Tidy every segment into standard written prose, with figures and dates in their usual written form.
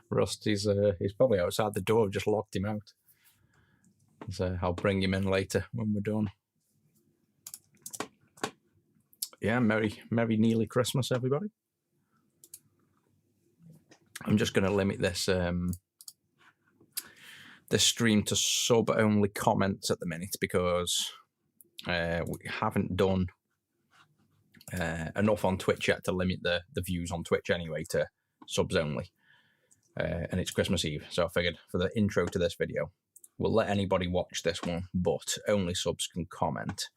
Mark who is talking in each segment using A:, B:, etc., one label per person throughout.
A: Rusty's he's probably outside the door. I've just locked him out. So I'll bring him in later when we're done. Yeah, merry nearly Christmas, everybody. I'm just going to limit this this stream to sub-only comments at the minute because we haven't done enough on Twitch yet to limit the views on Twitch anyway to subs only. And it's Christmas Eve, so I figured for the intro to this video, we'll let anybody watch this one, but only subs can comment.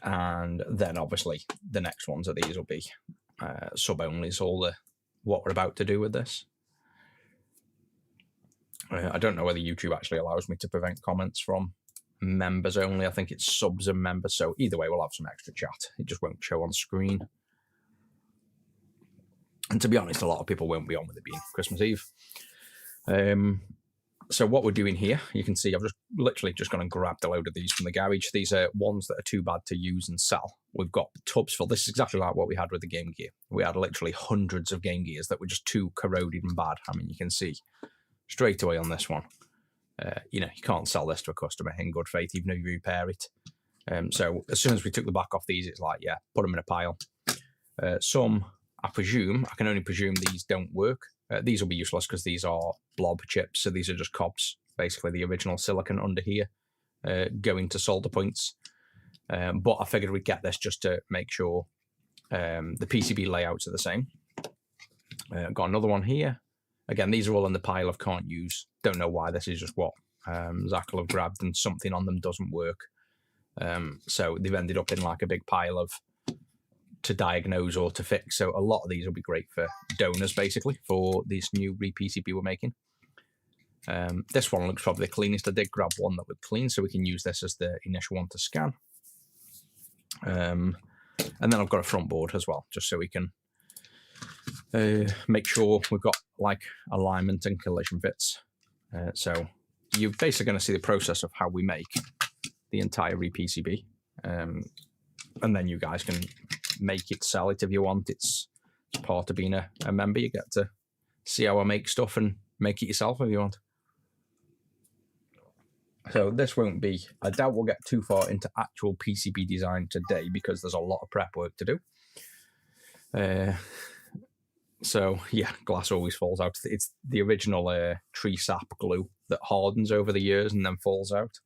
A: And then obviously the next ones of these will be sub-onlys, all what we're about to do with this. I don't know whether YouTube actually allows me to prevent comments from members only. I think it's subs and members, so either way we'll have some extra chat. It just won't show on screen. And to be honest, a lot of people won't be on with it being Christmas Eve. So what we're doing here, you can see I've just literally just gone and grabbed a load of these from the garage. These are ones that are too bad to use and sell. We've got tubs full. This is exactly like what we had with the Game Gear. We had literally hundreds of Game Gears that were just too corroded and bad. I mean, you can see straight away on this one, you know, you can't sell this to a customer in good faith, even if you repair it. So as soon as we took the back off these, it's like, yeah, put them in a pile. Some, I can only presume these don't work. These will be useless because these are blob chips, so these are just cobs, basically the original silicon under here, going to solder points. But I figured we'd get this just to make sure the PCB layouts are the same. Got another one here. Again, these are all in the pile of can't use. Don't know why. This is just what Zach will have grabbed and something on them doesn't work. So they've ended up in like a big pile of to diagnose or to fix. So a lot of these will be great for donors, basically, for this new RePCB we're making. This one looks probably the cleanest. I did grab one that would clean, so we can use this as the initial one to scan. And then I've got a front board as well, just so we can make sure we've got like alignment and collision fits. So you're basically going to see the process of how we make the entire RePCB. And then you guys can make it, sell it if you want. It's part of being a member. You get to see how I make stuff and make it yourself if you want. So this won't be, I doubt we'll get too far into actual PCB design today because there's a lot of prep work to do. So yeah, glass always falls out. It's the original tree sap glue that hardens over the years and then falls out.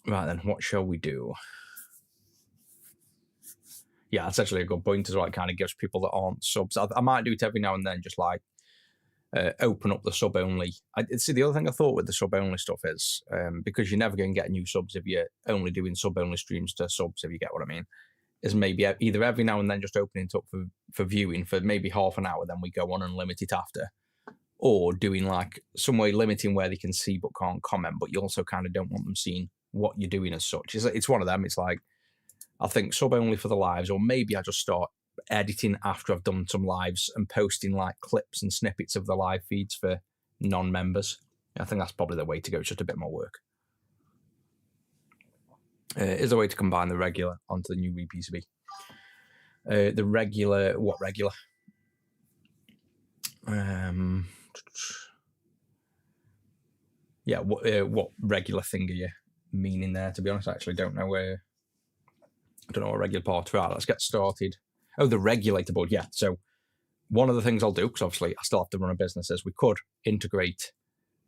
A: Right then, what shall we do? Yeah, that's actually a good point as well. It kind of gives people that aren't subs. I might do it every now and then, just like open up the sub only. See, the other thing I thought with the sub only stuff is because you're never going to get new subs if you're only doing sub only streams to subs, if you get what I mean, is maybe either every now and then just opening it up for viewing for maybe half an hour, then we go on and limit it after, or doing like some way limiting where they can see but can't comment, but you also kind of don't want them seeing what you're doing as such. It's one of them. It's like, I think sub only for the lives, or maybe I just start editing after I've done some lives and posting like clips and snippets of the live feeds for non-members. I think that's probably the way to go. It's just a bit more work. Is a way to combine the regular onto the new RePCB. The regular, what regular? Yeah, what regular thing are you meaning there? To be honest, I actually don't know where. I don't know what regular part. Right, let's get started. Oh, the regulator board. Yeah. So one of the things I'll do, because obviously I still have to run a business, is we could integrate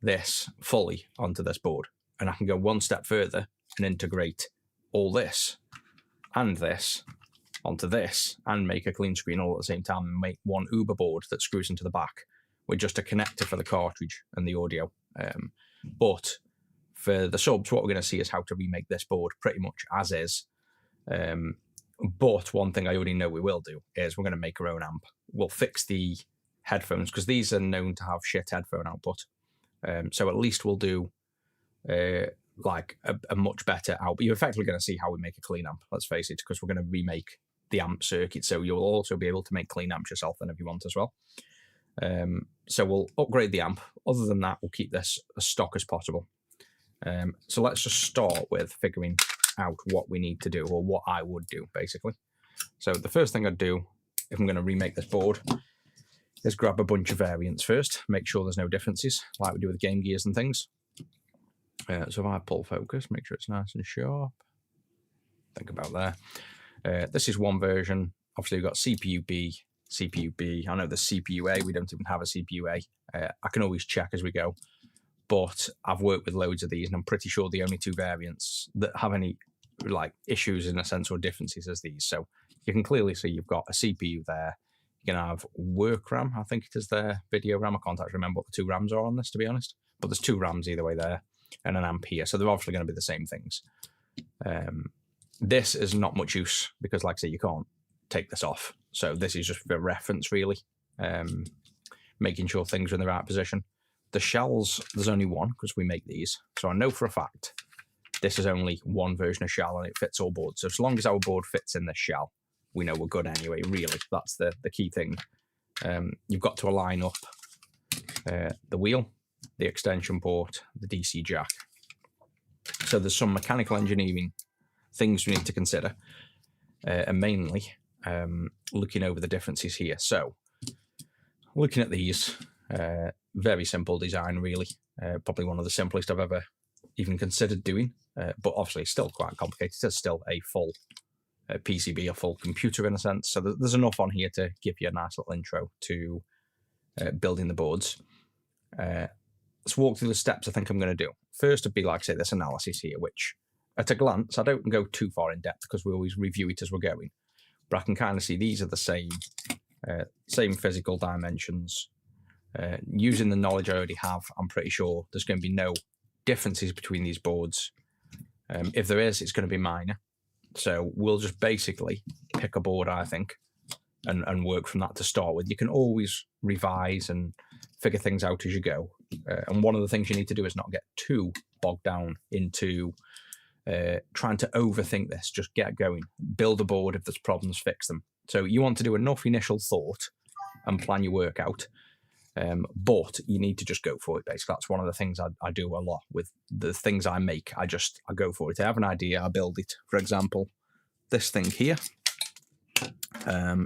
A: this fully onto this board, and I can go one step further and integrate all this and this onto this and make a clean screen all at the same time and make one Uber board that screws into the back with just a connector for the cartridge and the audio. But for the subs, what we're going to see is how to remake this board pretty much as is. But one thing I already know we will do is we're going to make our own amp. We'll fix the headphones because these are known to have shit headphone output. So at least we'll do like a much better output. You're effectively going to see how we make a clean amp, let's face it, because we're going to remake the amp circuit. So you'll also be able to make clean amps yourself then if you want as well. So we'll upgrade the amp. Other than that, we'll keep this as stock as possible. So let's just start with figuring out what we need to do, or what I would do, basically. So the first thing I'd do, if I'm going to remake this board, is grab a bunch of variants first, make sure there's no differences, like we do with Game Gears and things. So if I pull focus, make sure it's nice and sharp. Think about there. This is one version. Obviously, we've got CPU B, CPU B. I know the CPU A. We don't even have a CPU A. I can always check as we go. But I've worked with loads of these, and I'm pretty sure the only two variants that have any like issues in a sense or differences is these. So you can clearly see you've got a CPU there. You can have work RAM, I think it is there, video RAM. I can't actually remember what the two RAMs are on this, to be honest. But there's two RAMs either way there, and an amp here. So they're obviously going to be the same things. This is not much use because, like I say, you can't take this off. So this is just for reference, really, making sure things are in the right position. The shells, there's only one because we make these. So I know for a fact this is only one version of shell and it fits all boards. So as long as our board fits in this shell, we know we're good anyway, really. That's the key thing. You've got to align up the wheel, the extension port, the DC jack. So there's some mechanical engineering things we need to consider, and mainly looking over the differences here. So looking at these, very simple design, really. Probably one of the simplest I've ever even considered doing, but obviously still quite complicated. It's still a full PCB, a full computer in a sense. So there's enough on here to give you a nice little intro to building the boards. Let's walk through the steps I think I'm going to do. First would be, like I say, this analysis here, which at a glance, I don't go too far in depth because we always review it as we're going. But I can kind of see these are the same physical dimensions. Using the knowledge I already have, I'm pretty sure there's going to be no differences between these boards. If there is, it's going to be minor. So we'll just basically pick a board, I think, and work from that to start with. You can always revise and figure things out as you go. And one of the things you need to do is not get too bogged down into trying to overthink this. Just get going. Build a board. If there's problems, fix them. So you want to do enough initial thought and plan your work out. But you need to just go for it, basically. That's one of the things I do a lot with the things I make. I go for it. I have an idea, I build it. For example, this thing here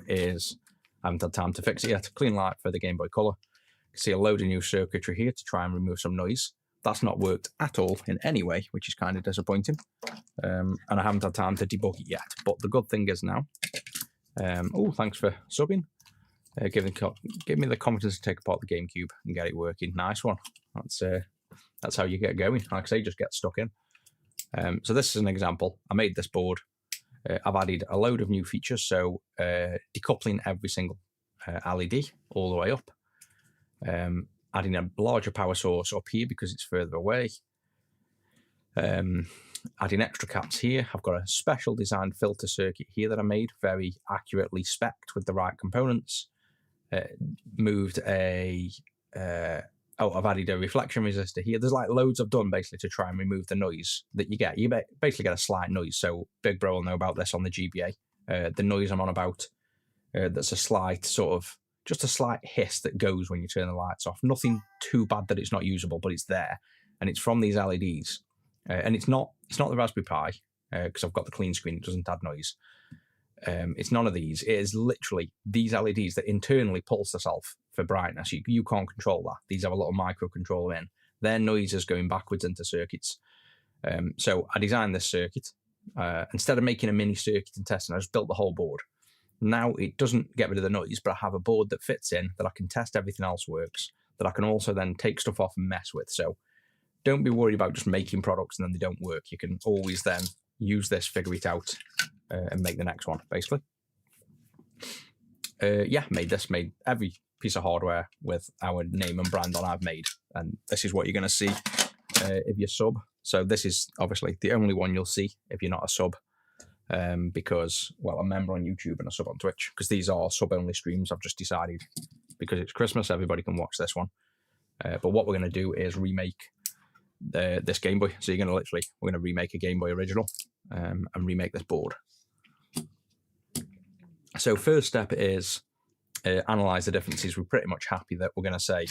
A: is, I haven't had time to fix it yet. Clean light for the Game Boy Color. You can see a load of new circuitry here to try and remove some noise. That's not worked at all in any way, which is kind of disappointing. And I haven't had time to debug it yet. But the good thing is now, oh, thanks for subbing. Give me the confidence to take apart the GameCube and get it working. Nice one. That's how you get going. Like I say, just get stuck in. So this is an example. I made this board. I've added a load of new features. So decoupling every single LED all the way up. Adding a larger power source up here because it's further away. Adding extra caps here. I've got a special designed filter circuit here that I made, very accurately spec'd with the right components. Moved a I've added a reflection resistor here. There's like loads I've done basically to try and remove the noise that you get. You basically get a slight noise. So Big Bro will know about this on the GBA. The noise I'm on about, that's a slight just a slight hiss that goes when you turn the lights off. Nothing too bad that it's not usable, but it's there, and it's from these LEDs. And it's not the Raspberry Pi because I've got the clean screen. It doesn't add noise. It's none of these. It is literally these LEDs that internally pulse themselves for brightness. You can't control that. These have a little microcontroller in. Their noise is going backwards into circuits. So I designed this circuit. Instead of making a mini circuit and testing, I just built the whole board. Now it doesn't get rid of the noise, but I have a board that fits in, that I can test everything else works, that I can also then take stuff off and mess with. So don't be worried about just making products and then they don't work. You can always then use this, figure it out, and make the next one, basically. Made every piece of hardware with our name and brand on I've made. And this is what you're going to see if you sub. So this is obviously the only one you'll see if you're not a sub. Because, well, a member on YouTube and a sub on Twitch, because these are sub-only streams. I've just decided because it's Christmas, everybody can watch this one. But what we're going to do is remake this Game Boy. So we're going to remake a Game Boy original and remake this board. So first step is analyze the differences. We're pretty much happy that we're going to say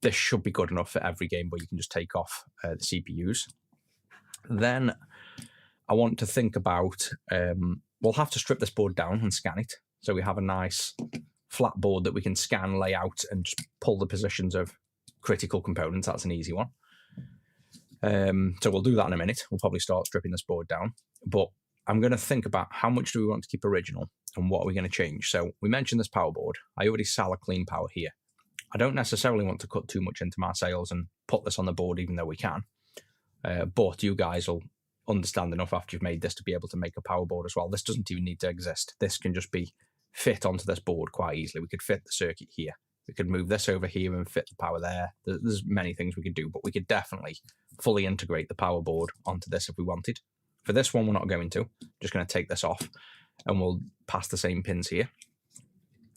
A: this should be good enough for every Game Boy. You can just take off the CPUs. Then I want to think about we'll have to strip this board down and scan it. So we have a nice flat board that we can scan, lay out, and just pull the positions of critical components. That's an easy one. So we'll do that in a minute. We'll probably start stripping this board down. But I'm going to think about how much do we want to keep original and what are we going to change. So we mentioned this power board. I already sell a clean power here. I don't necessarily want to cut too much into my sales and put this on the board, even though we can. But you guys will understand enough after you've made this to be able to make a power board as well. This doesn't even need to exist. This can just be fit onto this board quite easily. We could fit the circuit here. We could move this over here and fit the power there. There's many things we could do, but we could definitely fully integrate the power board onto this if we wanted. For this one, we're not going to. Just going to take this off and we'll pass the same pins here.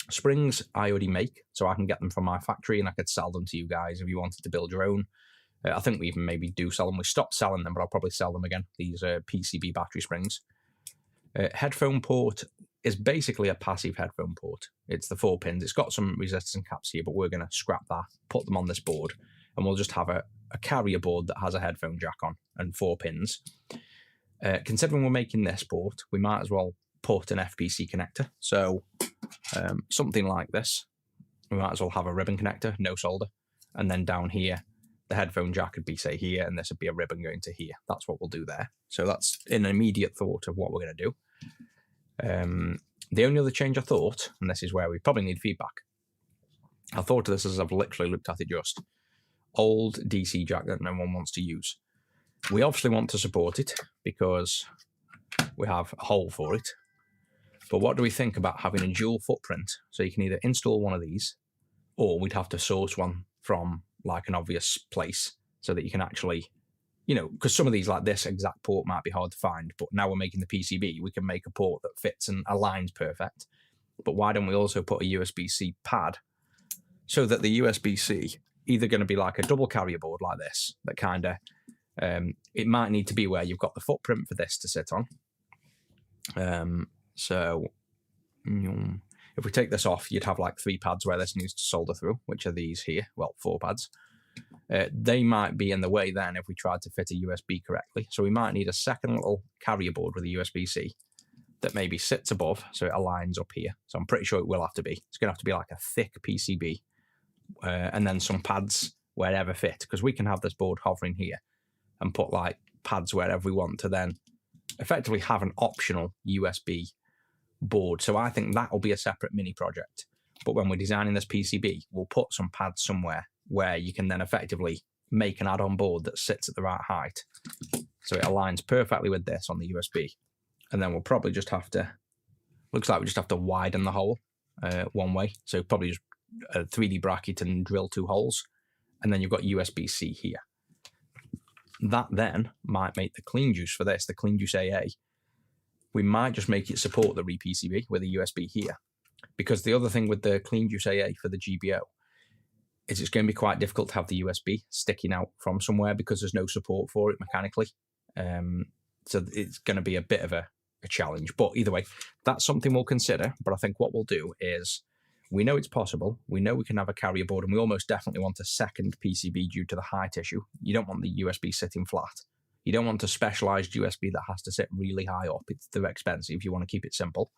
A: Springs I already make, so I can get them from my factory and I could sell them to you guys if you wanted to build your own. I think we even maybe do sell them. We stopped selling them, but I'll probably sell them again. These PCB battery springs. Headphone port is basically a passive headphone port. It's the 4 pins. It's got some resistance caps here, but we're going to scrap that, put them on this board, and we'll just have a carrier board that has a headphone jack on and 4 pins. Considering we're making this port, we might as well put an FPC connector. So something like this. We might as well have a ribbon connector, no solder, and then down here, the headphone jack would be, say, here, and this would be a ribbon going to here. That's what we'll do there. So that's an immediate thought of what we're going to do. The only other change I thought, and this is where we probably need feedback, I thought of this as I've literally looked at it just. Old DC jack that no one wants to use. We obviously want to support it because we have a hole for it. But what do we think about having a dual footprint? So you can either install one of these, or we'd have to source one from like an obvious place so that you can actually, because some of these like this exact port might be hard to find, but now we're making the PCB, we can make a port that fits and aligns perfect. But why don't we also put a USB-C pad so that the USB-C either going to be like a double carrier board like this, that kind of, it might need to be where you've got the footprint for this to sit on. So if we take this off, you'd have like 3 pads where this needs to solder through, which are these here. Well, 4 pads. They might be in the way then if we tried to fit a USB correctly. So we might need a second little carrier board with a USB-C that maybe sits above so it aligns up here. So I'm pretty sure it will have to be. It's going to have to be like a thick PCB and then some pads wherever fit, because we can have this board hovering here and put like pads wherever we want to then effectively have an optional USB board. So I think that will be a separate mini project. But when we're designing this PCB, we'll put some pads somewhere where you can then effectively make an add-on board that sits at the right height. So it aligns perfectly with this on the USB. And then we'll probably just have to, looks like we just have to widen the hole one way. So probably just a 3D bracket and drill 2 holes. And then you've got USB-C here. That then might make the clean juice for this, the clean juice AA. We might just make it support the RePCB with a USB here. Because the other thing with the clean juice AA for the GBO is it's going to be quite difficult to have the USB sticking out from somewhere because there's no support for it mechanically. So it's going to be a bit of a challenge. But either way, that's something we'll consider. But I think what we'll do is, we know it's possible. We know we can have a carrier board, and we almost definitely want a second PCB due to the height issue. You don't want the USB sitting flat. You don't want a specialized USB that has to sit really high up. It's too expensive. You want to keep it simple.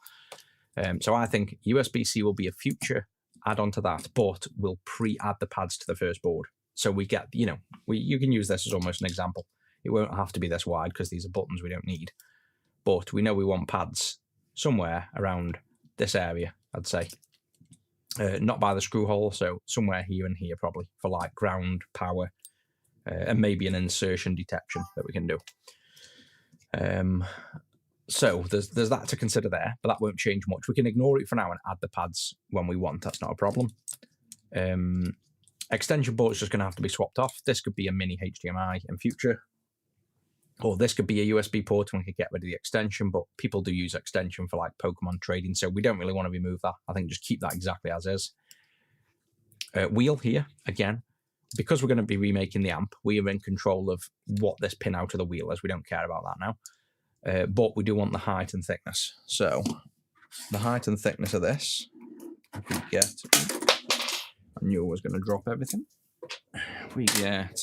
A: So I think USB-C will be a future add-on to that, but we'll pre-add the pads to the first board. So we get, you can use this as almost an example. It won't have to be this wide because these are buttons we don't need. But we know we want pads somewhere around this area, I'd say. Not by the screw hole, so somewhere here and here probably for like ground, power, and maybe an insertion detection that we can do. So there's that to consider there, but that won't change much. We can ignore it for now and add the pads when we want. That's not a problem. Extension port's just going to have to be swapped off. This could be a mini HDMI in future, or this could be a USB port and we could get rid of the extension, but people do use extension for like Pokemon trading, so we don't really want to remove that. I think just keep that exactly as is. Wheel here, again, because we're going to be remaking the amp, we are in control of what this pin out of the wheel is. We don't care about that now. But we do want the height and thickness. So the height and thickness of this, if we get, I knew I was going to drop everything. If we get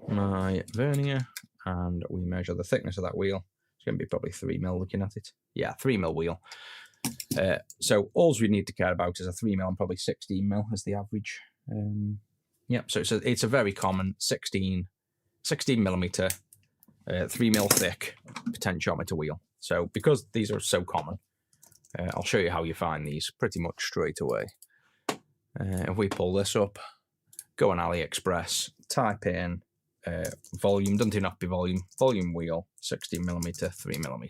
A: my vernier and we measure the thickness of that wheel. It's going to be probably 3mm looking at it. Yeah, 3mm wheel. So all we need to care about is a 3mm and probably 16mm as the average. So it's a very common 16mm, 3mm thick potentiometer wheel. So because these are so common, I'll show you how you find these pretty much straight away. If we pull this up, go on AliExpress, type in volume, doesn't even have to be volume wheel, 16mm, 3mm,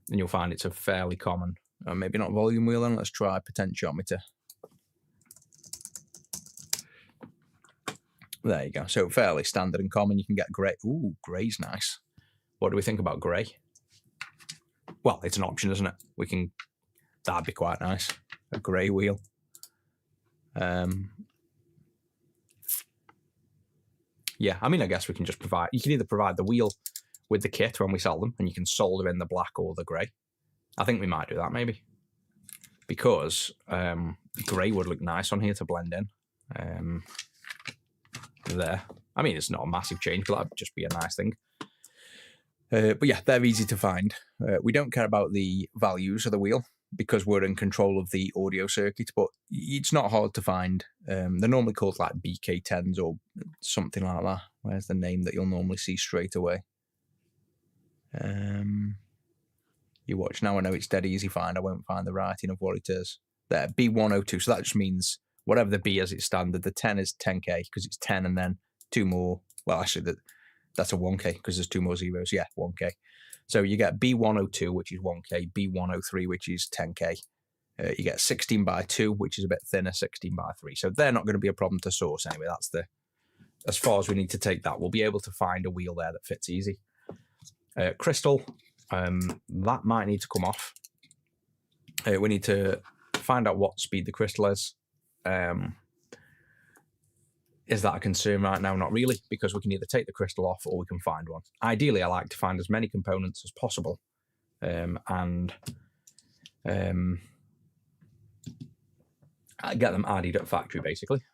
A: and you'll find it's a fairly common, maybe not volume wheel, then let's try potentiometer. There you go. So fairly standard and common. You can get grey. Ooh, grey's nice. What do we think about grey? Well, it's an option, isn't it? That'd be quite nice. A grey wheel. Yeah, I mean, I guess we can just provide, you can either provide the wheel with the kit when we sell them, and you can solder in the black or the grey. I think we might do that maybe, because grey would look nice on here to blend in. There. I mean, it's not a massive change, but that'd just be a nice thing. But yeah, they're easy to find. We don't care about the values of the wheel because we're in control of the audio circuit, but it's not hard to find. They're normally called like BK10s or something like that. Where's the name that you'll normally see straight away? You watch now. I know it's dead easy find. I won't find the writing of what it is. There, B102. So that just means whatever the B is, it's standard. The 10 is 10K because it's 10 and then two more. Well, actually, that's a 1K because there's two more zeros. Yeah, 1K. So you get B102, which is 1K, B103, which is 10K. You get 16 by 2, which is a bit thinner, 16 by 3. So they're not going to be a problem to source anyway. That's as far as we need to take that. We'll be able to find a wheel there that fits easy. Crystal, that might need to come off. We need to find out what speed the crystal is. Is that a concern right now? Not really, because we can either take the crystal off or we can find one. Ideally, I like to find as many components as possible and get them added at factory, basically.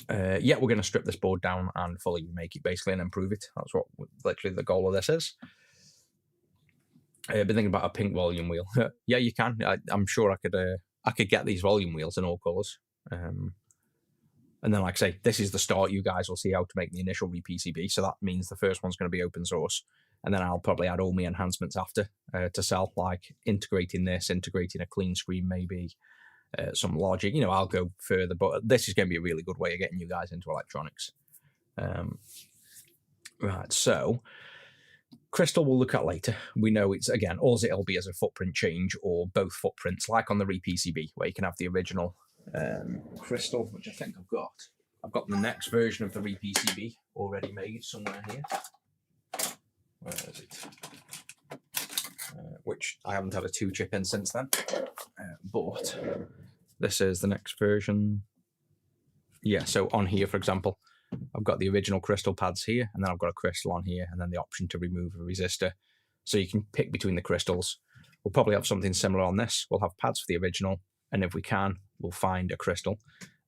A: Yeah, we're going to strip this board down and fully remake it, basically, and improve it. That's what literally the goal of this is. Been thinking about a pink volume wheel. Yeah, you can. I'm sure I could get these volume wheels in all colours. And then, like I say, this is the start. You guys will see how to make the initial RePCB. So that means the first one's going to be open source. And then I'll probably add all my enhancements after to sell, like integrating a clean screen, maybe some logic. You know, I'll go further. But this is going to be a really good way of getting you guys into electronics. Right, so crystal we'll look at later. We know it's, again, all it'll be as a footprint change or both footprints, like on the RePCB, where you can have the original crystal, which I think I've got. I've got the next version of the RePCB already made somewhere here. Where is it? Which I haven't had a 2-chip in since then. But this is the next version. Yeah, so on here, for example, I've got the original crystal pads here, and then I've got a crystal on here, and then the option to remove a resistor. So you can pick between the crystals. We'll probably have something similar on this. We'll have pads for the original, and if we can, we'll find a crystal.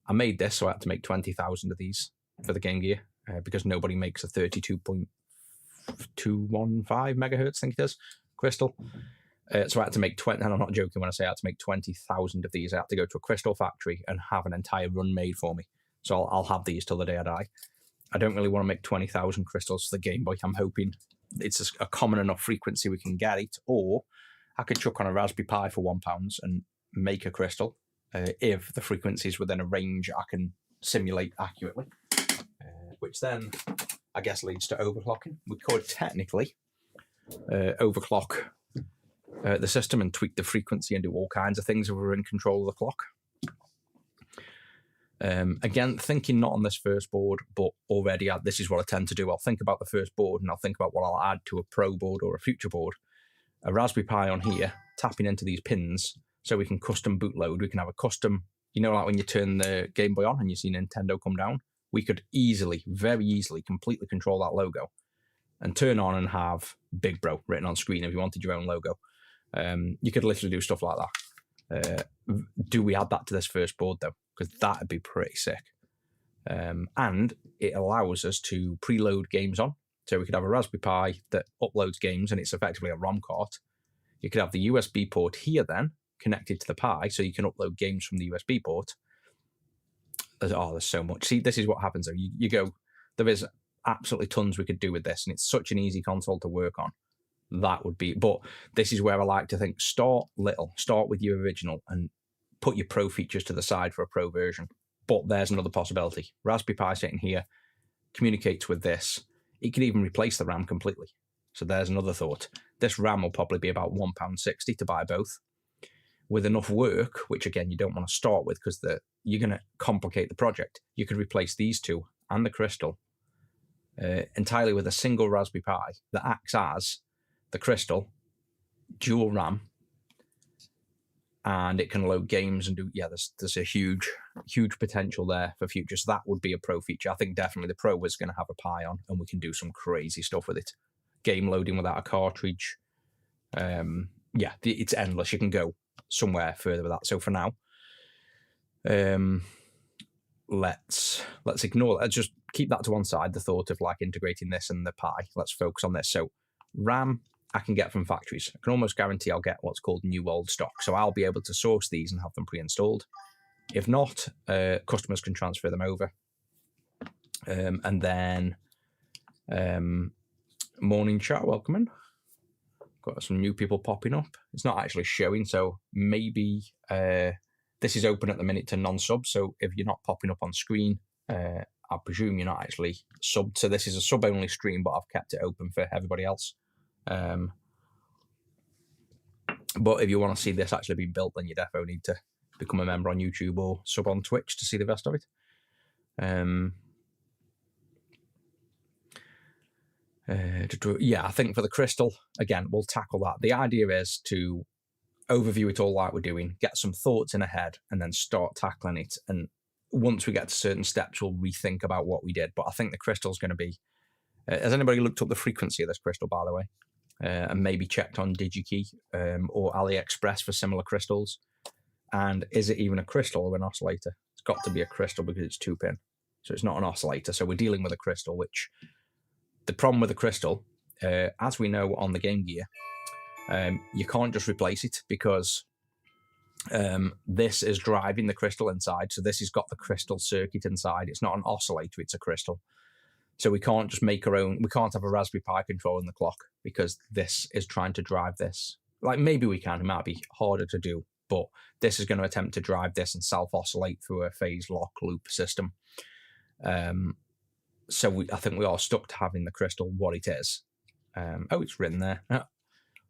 A: I made this, so I had to make 20,000 of these for the Game Gear, because nobody makes a 32.215 megahertz, I think it is, crystal. So I had to make 20, and I'm not joking when I say I had to make 20,000 of these. I had to go to a crystal factory and have an entire run made for me. So I'll have these till the day I die. I don't really want to make 20,000 crystals for the Game Boy. I'm hoping it's a common enough frequency we can get it, or I could chuck on a Raspberry Pi for £1 and make a crystal if the frequency is within a range I can simulate accurately, which then I guess leads to overclocking. We could technically overclock the system and tweak the frequency and do all kinds of things if we're in control of the clock. Again, thinking not on this first board, but already this is what I tend to do. I'll think about the first board and I'll think about what I'll add to a pro board or a future board. A Raspberry Pi on here, tapping into these pins so we can custom bootload. We can have a custom, you know, like when you turn the Game Boy on and you see Nintendo come down, we could easily, very easily, completely control that logo and turn on and have Big Bro written on screen if you wanted your own logo. You could literally do stuff like that. Do we add that to this first board though? Because that'd be pretty sick. And it allows us to preload games on. So we could have a Raspberry Pi that uploads games, and it's effectively a ROM cart. You could have the USB port here then connected to the Pi, so you can upload games from the USB port. There's so much. See, this is what happens though. You go, there is absolutely tons we could do with this, and it's such an easy console to work on. That would be, but this is where I like to think, start little, start with your original and put your pro features to the side for a pro version. But there's another possibility. Raspberry Pi sitting here communicates with this. It could even replace the RAM completely. So there's another thought. This RAM will probably be about £1.60 to buy both. With enough work, which again, you don't want to start with because you're going to complicate the project. You could replace these two and the Crystal entirely with a single Raspberry Pi that acts as the Crystal, dual RAM, and it can load games and do, there's a huge potential there for future. So that would be a pro feature. I think definitely the Pro is going to have a Pi on, and we can do some crazy stuff with it. Game loading without a cartridge. It's endless. You can go somewhere further with that. So for now, let's ignore that. Just keep that to one side, the thought of like integrating this and the Pi. Let's focus on this. So RAM, I can get from factories. I can almost guarantee I'll get what's called new old stock. So I'll be able to source these and have them pre-installed. If not, customers can transfer them over. And then morning chat, welcome in. Got some new people popping up. It's not actually showing, so maybe this is open at the minute to non-sub. So if you're not popping up on screen, I presume you're not actually subbed. So this is a sub-only stream, but I've kept it open for everybody else. But if you want to see this actually being built, then you definitely need to become a member on YouTube or sub on Twitch to see the rest of it. I think for the Crystal, again, we'll tackle that. The idea is to overview it all like we're doing, get some thoughts in ahead, and then start tackling it. And once we get to certain steps, we'll rethink about what we did. But I think the Crystal's going to be... has anybody looked up the frequency of this Crystal, by the way? And maybe checked on DigiKey or AliExpress for similar crystals? And is it even a crystal or an oscillator? It's got to be a crystal because it's 2-pin. So it's not an oscillator. So we're dealing with a crystal, which... The problem with the crystal, as we know on the Game Gear, you can't just replace it because this is driving the crystal inside. So this has got the crystal circuit inside. It's not an oscillator, it's a crystal. So we can't just make our own. We can't have a Raspberry Pi controlling the clock because this is trying to drive this. Like maybe we can. It might be harder to do, but this is going to attempt to drive this and self-oscillate through a phase lock loop system. So I think we are stuck to having the crystal what it is. It's written there.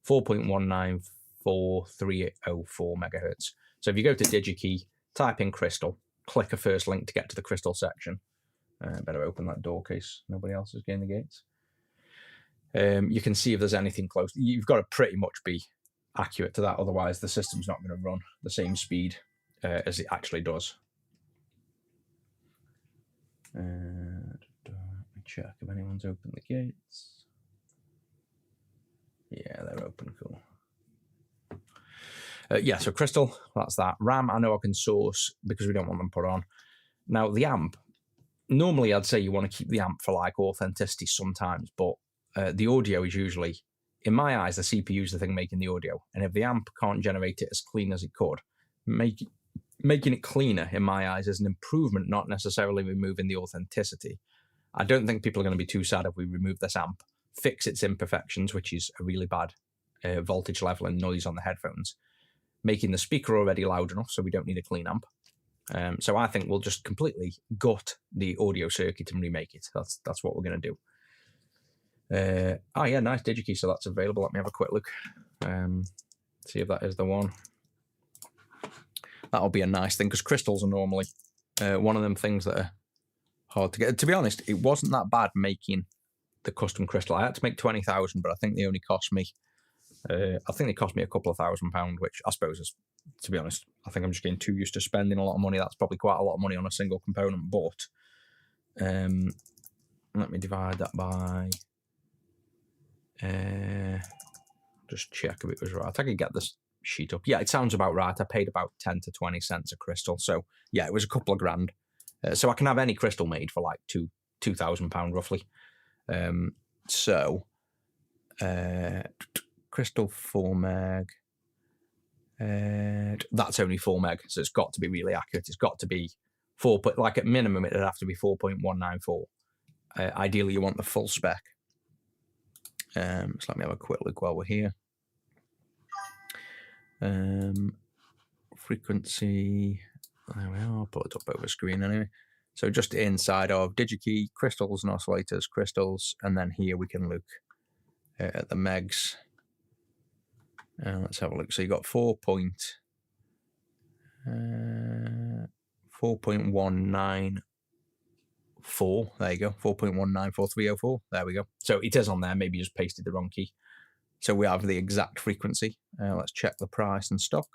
A: 4.1943804 megahertz. So if you go to DigiKey, type in crystal, click a first link to get to the crystal section. Better open that door case nobody else is getting the gates. You can see if there's anything close. You've got to pretty much be accurate to that, otherwise the system's not going to run the same speed as it actually does. Let me check if anyone's opened the gates. Yeah, they're open, cool. So crystal, that's that. RAM, I know I can source because we don't want them put on. Now the amp, normally I'd say you want to keep the amp for like authenticity sometimes, but the audio is usually, in my eyes, the CPU is the thing making the audio. And if the amp can't generate it as clean as it could, making it cleaner, in my eyes, is an improvement, not necessarily removing the authenticity. I don't think people are going to be too sad if we remove this amp, fix its imperfections, which is a really bad voltage level and noise on the headphones, making the speaker already loud enough so we don't need a clean amp. So I think we'll just completely gut the audio circuit and remake it. That's what we're going to do. Nice DigiKey, so that's available. Let me have a quick look. See if that is the one. That'll be a nice thing, because crystals are normally one of them things that are hard to get. To be honest, it wasn't that bad making the custom crystal. I had to make 20,000, but I think they only cost me, a couple of £1,000, which I suppose is, to be honest, I think I'm just getting too used to spending a lot of money. That's probably quite a lot of money on a single component, but let me divide that by, just check if it was right. I could get this sheet up. Yeah, it sounds about right. I paid about 10 to 20 cents a crystal. So yeah, it was a couple of grand. So I can have any crystal made for like £2,000 roughly. So, crystal 4 meg. That's only 4 meg, so it's got to be really accurate. It's got to be 4. Like at minimum, it'd have to be 4.194. Ideally, you want the full spec. So let me have a quick look while we're here. Frequency. There we are. I'll put it up over screen anyway. So just inside of DigiKey, crystals and oscillators, crystals, and then here we can look at the megs. Let's have a look. So you got 4.194. There you go. 4.194.304. There we go. So it is on there. Maybe you just pasted the wrong key. So we have the exact frequency. Let's check the price and stock.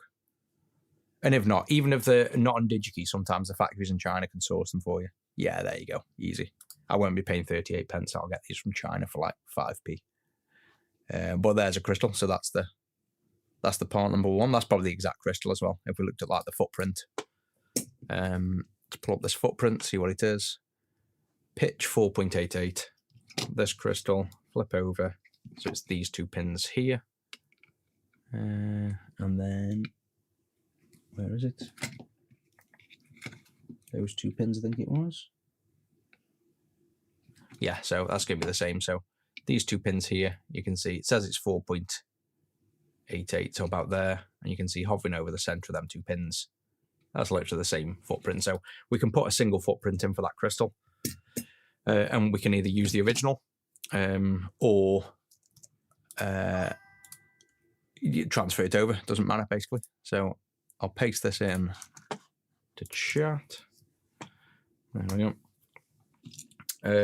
A: And if not, even if they're not on DigiKey, sometimes the factories in China can source them for you. Yeah, there you go. Easy. I won't be paying 38 pence. I'll get these from China for like 5p. But there's a crystal. So that's the part number 1. That's probably the exact crystal as well. If we looked at like the footprint. Let's pull up this footprint, see what it is. Pitch 4.88. This crystal, flip over. So it's these 2 pins here. And then, where is it? Those 2 pins, I think it was. Yeah, so that's going to be the same. So these 2 pins here, you can see it says it's 4.88, so about there. And you can see hovering over the center of them 2 pins. That's literally the same footprint. So we can put a single footprint in for that crystal. And we can either use the original or you transfer it over. Doesn't matter, basically. So I'll paste this in to chat. There we go.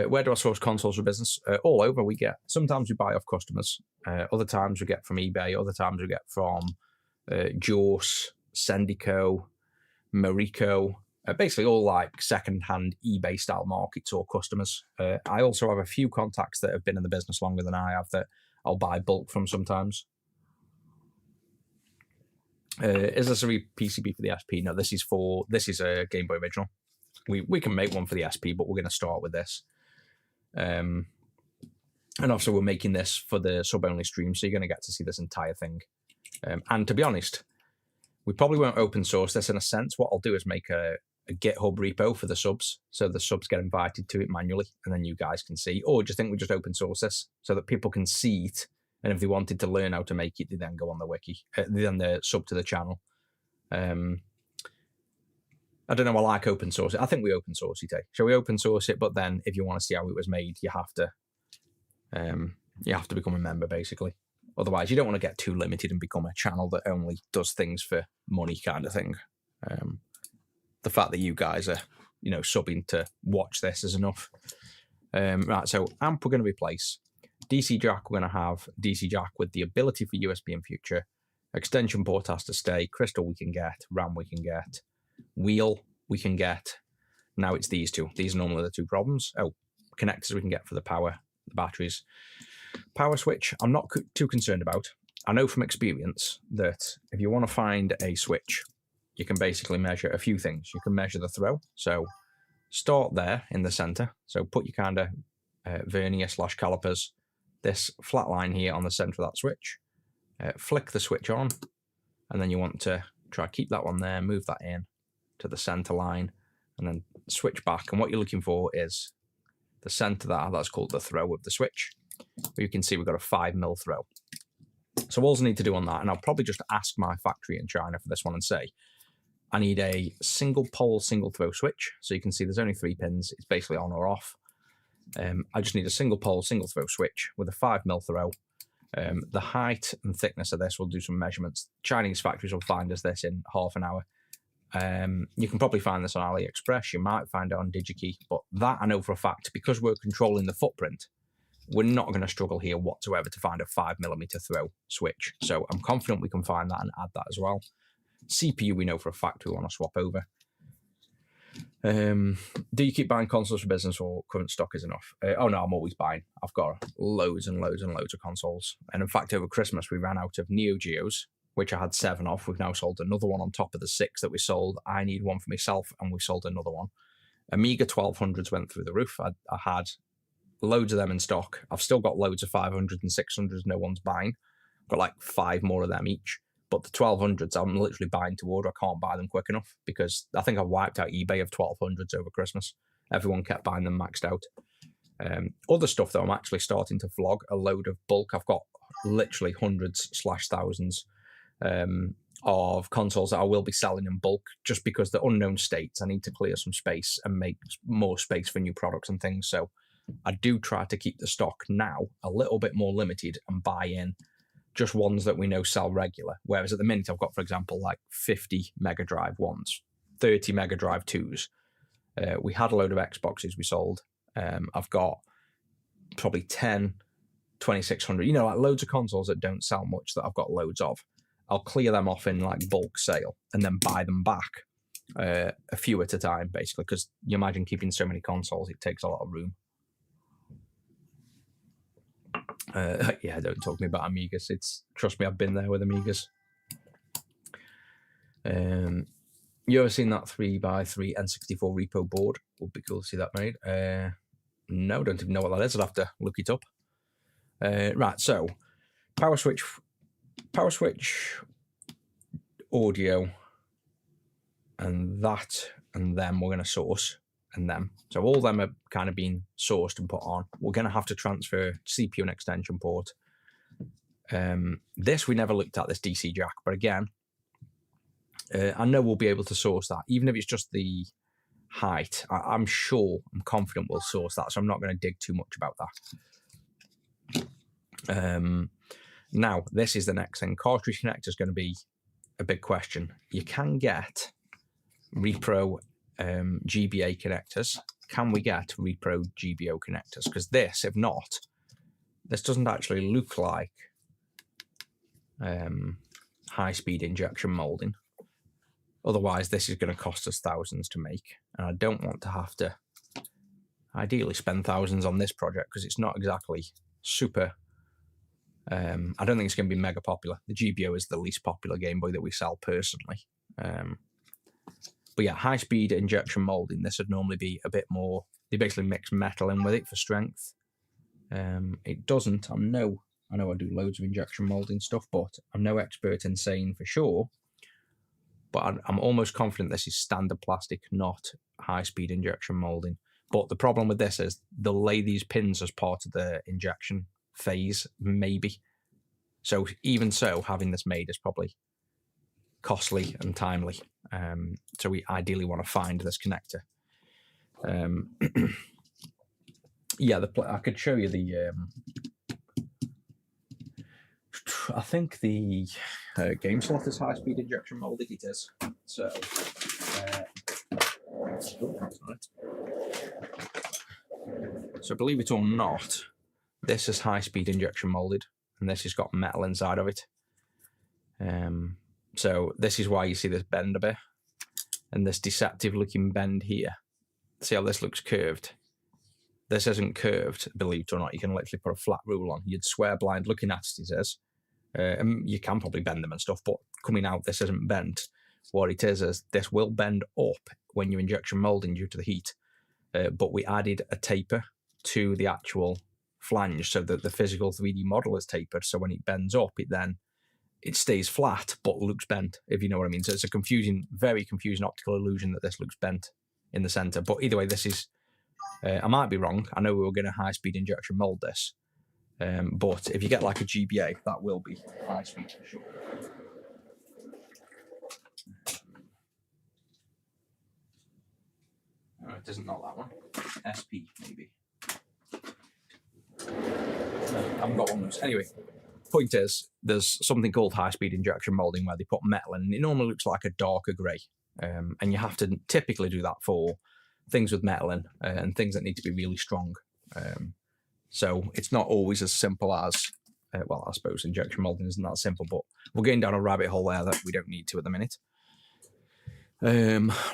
A: Where do I source consoles for business? All over. Sometimes we buy off customers. Other times we get from eBay. Other times we get from Jaws, Sendico, Marico. Basically all like second-hand eBay style markets or customers. I also have a few contacts that have been in the business longer than I have that I'll buy bulk from sometimes. Is this a RePCB for the SP? No, this is a Game Boy original. We can make one for the SP, but we're going to start with this. And also we're making this for the sub-only stream, so you're going to get to see this entire thing. And to be honest, we probably won't open source this in a sense. What I'll do is make a GitHub repo for the subs, so the subs get invited to it manually, and then you guys can see. Or do you think we just open source this so that people can see it, and if they wanted to learn how to make it, they then go on the wiki, then they sub to the channel. I don't know. I like open source it. I think we open source it. Shall we open source it? But then, if you want to see how it was made, you have to become a member, basically. Otherwise, you don't want to get too limited and become a channel that only does things for money, kind of thing. The fact that you guys are, subbing to watch this is enough. Right, so amp we're going to replace. DC jack, we're going to have DC jack with the ability for USB in future. Extension port has to stay. Crystal we can get. RAM we can get. Wheel we can get. Now it's these 2. These are normally the 2 problems. Oh, connectors we can get for the power, the batteries. Power switch, I'm not too concerned about. I know from experience that if you want to find a switch, you can basically measure a few things. You can measure the throw. So start there in the center. So put your kind of vernier/calipers, this flat line here on the center of that switch. Flick the switch on, and then you want to try keep that one there, move that in to the center line, and then switch back. And what you're looking for is the center that's called the throw of the switch. You can see we've got a 5mm throw. So all I need to do on that, and I'll probably just ask my factory in China for this one and say, I need a single pole, single throw switch. So you can see there's only 3 pins. It's basically on or off. I just need a single pole, single throw switch with a 5mm throw. The height and thickness of this, we'll do some measurements. Chinese factories will find us this in half an hour. You can probably find this on AliExpress. You might find it on DigiKey. But that I know for a fact, because we're controlling the footprint, we're not going to struggle here whatsoever to find a 5mm throw switch. So I'm confident we can find that and add that as well. CPU we know for a fact we want to swap over. Do you keep buying consoles for business or current stock is enough? Oh no, I'm always buying. I've got loads and loads and loads of consoles. And in fact, over Christmas we ran out of Neo Geos, which I had 7 of. We've now sold another one on top of the 6 that we sold. I need one for myself, and we sold another one. Amiga 1200s went through the roof. I had loads of them in stock. I've still got loads of 500s and 600s no one's buying. I've got like 5 more of them each. But the 1200s, I'm literally buying to order. I can't buy them quick enough because I think I wiped out eBay of 1200s over Christmas. Everyone kept buying them maxed out. Other stuff, though, I'm actually starting to vlog a load of bulk. I've got literally hundreds / thousands of consoles that I will be selling in bulk just because the unknown states, I need to clear some space and make more space for new products and things. So I do try to keep the stock now a little bit more limited and buy in just ones that we know sell regular. Whereas at the minute, I've got, for example, like 50 Mega Drive 1s, 30 Mega Drive 2s. We had a load of Xboxes we sold. I've got probably 10 2600, like loads of consoles that don't sell much that I've got loads of. I'll clear them off in like bulk sale and then buy them back a few at a time, basically, because you imagine keeping so many consoles, it takes a lot of room. Yeah, don't talk to me about Amigas. Trust me, I've been there with Amigas. You ever seen that 3x3 N64 repo board? Would be cool to see that made. No, don't even know what that is. I'll have to look it up. Right, so power switch audio, and that and them we're going to source, and them. So all them are kind of being sourced and put on. We're going to have to transfer CPU and extension port. This we never looked at, this DC jack, but again, I know we'll be able to source that, even if it's just the height. I'm confident we'll source that, so I'm not going to dig too much about that. Now, this is the next thing. Cartridge connector is going to be a big question. You can get repro GBA connectors. Can we get repro GBO connectors? Because this, if not, this doesn't actually look like high-speed injection molding. Otherwise, this is going to cost us thousands to make. And I don't want to have to ideally spend thousands on this project because it's not exactly super... I don't think it's going to be mega popular. The GBO is the least popular Game Boy that we sell personally. But yeah, high-speed injection molding, this would normally be a bit more... They basically mix metal in with it for strength. It doesn't. I know I do loads of injection molding stuff, but I'm no expert in saying for sure. But I'm almost confident this is standard plastic, not high-speed injection molding. But the problem with this is they'll lay these pins as part of the injection phase, maybe. So even so, having this made is probably costly and timely. So we ideally want to find this connector. Yeah, I could show you the... I think the game slot is high-speed injection molded. It is. So, so believe it or not, this is high-speed injection molded, and this has got metal inside of it. So this is why you see this bend a bit, and this deceptive-looking bend here. See how this looks curved? This isn't curved, believe it or not. You can literally put a flat rule on. You'd swear blind looking at it, he says. And you can probably bend them and stuff, but coming out, this isn't bent. What it is this will bend up when you're injection molding due to the heat. But we added a taper to the actual flange so that the physical 3D model is tapered. So when it bends up, it stays flat, but looks bent, if you know what I mean. So it's a very confusing optical illusion that this looks bent in the center. But either way, this is, I might be wrong. I know we were going to high-speed injection mold this. But if you get like a GBA, that will be high speed for sure. No, it isn't, not that one. SP, maybe. No, I haven't got one of those. Anyway, point is, there's something called high-speed injection molding where they put metal in, and it normally looks like a darker grey. And you have to typically do that for things with metal in and things that need to be really strong. So it's not always as simple as, well, I suppose injection molding isn't that simple, but we're going down a rabbit hole there that we don't need to at the minute.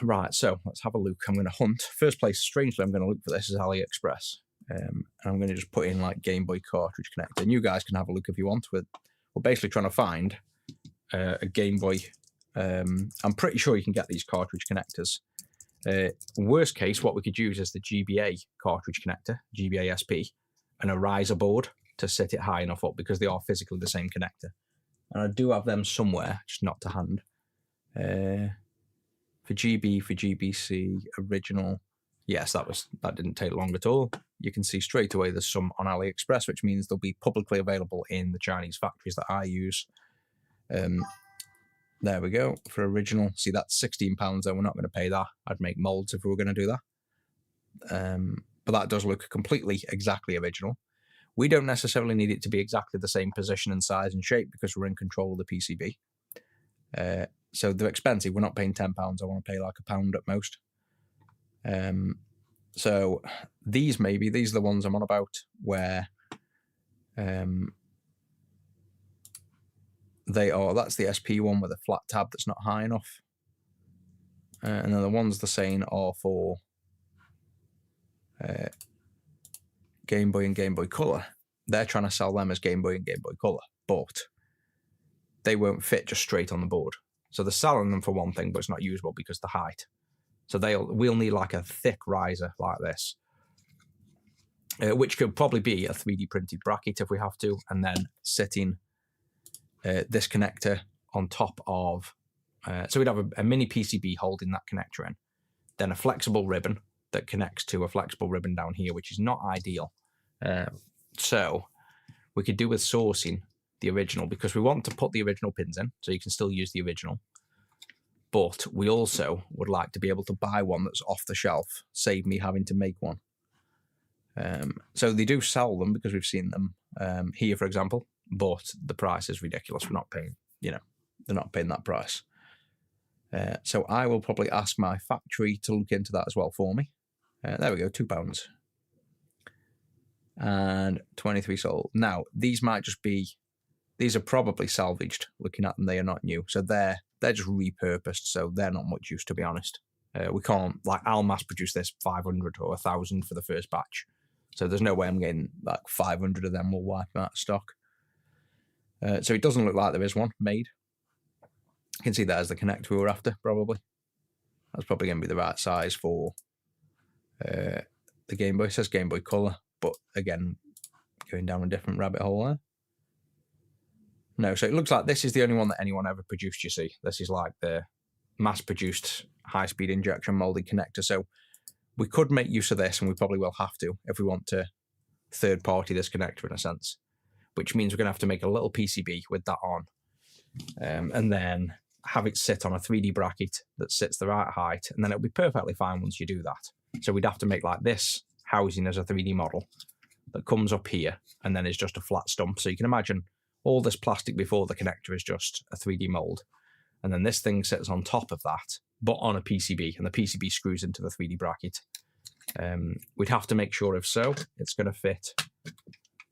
A: Right, so let's have a look. I'm going to hunt. First place, strangely, I'm going to look for this is AliExpress. And I'm going to just put in like Game Boy cartridge connector. And you guys can have a look if you want. We're basically trying to find a Game Boy. I'm pretty sure you can get these cartridge connectors Worst case, what we could use is the GBA cartridge connector, GBA SP, and a riser board to set it high enough up, because they are physically the same connector. And I do have them somewhere, just not to hand. For GB, for GBC, original. Yes, that didn't take long at all. You can see straight away there's some on AliExpress, which means they'll be publicly available in the Chinese factories that I use. There we go, for original. See, that's £16, though. We're not going to pay that. I'd make molds if we were going to do that. But that does look completely exactly original. We don't necessarily need it to be exactly the same position and size and shape, because we're in control of the PCB. So they're expensive. We're not paying £10. I want to pay like £1 at most. So these are the ones I'm on about, where that's the SP one with a flat tab that's not high enough. And then the ones they're saying are for Game Boy and Game Boy Color. They're trying to sell them as Game Boy and Game Boy Color, but they won't fit just straight on the board. So they're selling them for one thing, but it's not usable because of the height. So we'll need like a thick riser like this, which could probably be a 3D printed bracket if we have to, and then sitting this connector on top of, so we'd have a mini PCB holding that connector in, then a flexible ribbon that connects to a flexible ribbon down here, which is not ideal. So we could do with sourcing the original, because we want to put the original pins in, so you can still use the original. But we also would like to be able to buy one that's off the shelf, save me having to make one. So they do sell them, because we've seen them here, for example, but the price is ridiculous. We're not paying, they're not paying that price. So I will probably ask my factory to look into that as well for me. There we go, £2. And 23 sold. Now, these are probably salvaged. Looking at them, they are not new. So they're just repurposed, so they're not much use, to be honest. We can't, I'll mass produce this 500 or 1,000 for the first batch. So there's no way I'm getting 500 of them will wipe out of stock. So it doesn't look like there is one made. You can see there's the connector we were after, probably. That's probably going to be the right size for the Game Boy. It says Game Boy Color, but again, going down a different rabbit hole there. No, so it looks like this is the only one that anyone ever produced, you see. This is like the mass-produced high-speed injection molded connector. So we could make use of this, and we probably will have to if we want to third-party this connector in a sense, which means we're going to have to make a little PCB with that on, and then have it sit on a 3D bracket that sits the right height, and then it'll be perfectly fine once you do that. So we'd have to make like this housing as a 3D model that comes up here and then is just a flat stump. So you can imagine all this plastic before the connector is just a 3D mold. And then this thing sits on top of that, but on a PCB, and the PCB screws into the 3D bracket. We'd have to make sure, if so, it's going to fit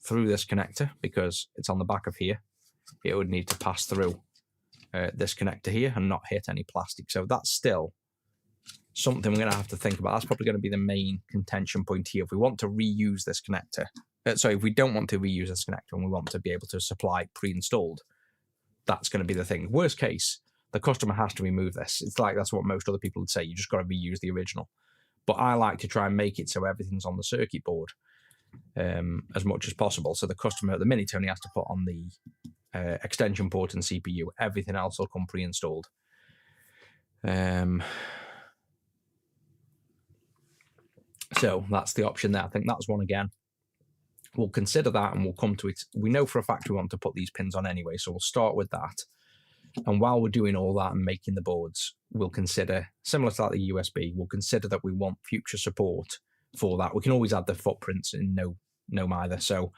A: through this connector, because it's on the back of here. It would need to pass through this connector here and not hit any plastic. So that's still something we're going to have to think about. That's probably going to be the main contention point here. If we want to reuse this connector, if we don't want to reuse this connector and we want to be able to supply it pre-installed, that's going to be the thing. Worst case, the customer has to remove this. It's like that's what most other people would say. You just got to reuse the original. But I like to try and make it so everything's on the circuit board as much as possible. So the customer at the minute only has to put on the extension port and CPU. Everything else will come pre-installed. So that's the option there. I think that's one again. We'll consider that and we'll come to it. We know for a fact we want to put these pins on anyway, so we'll start with that. And while we're doing all that and making the boards, we'll consider, similar to like the USB, we'll consider that we want future support for that. We can always add the footprints in no either. So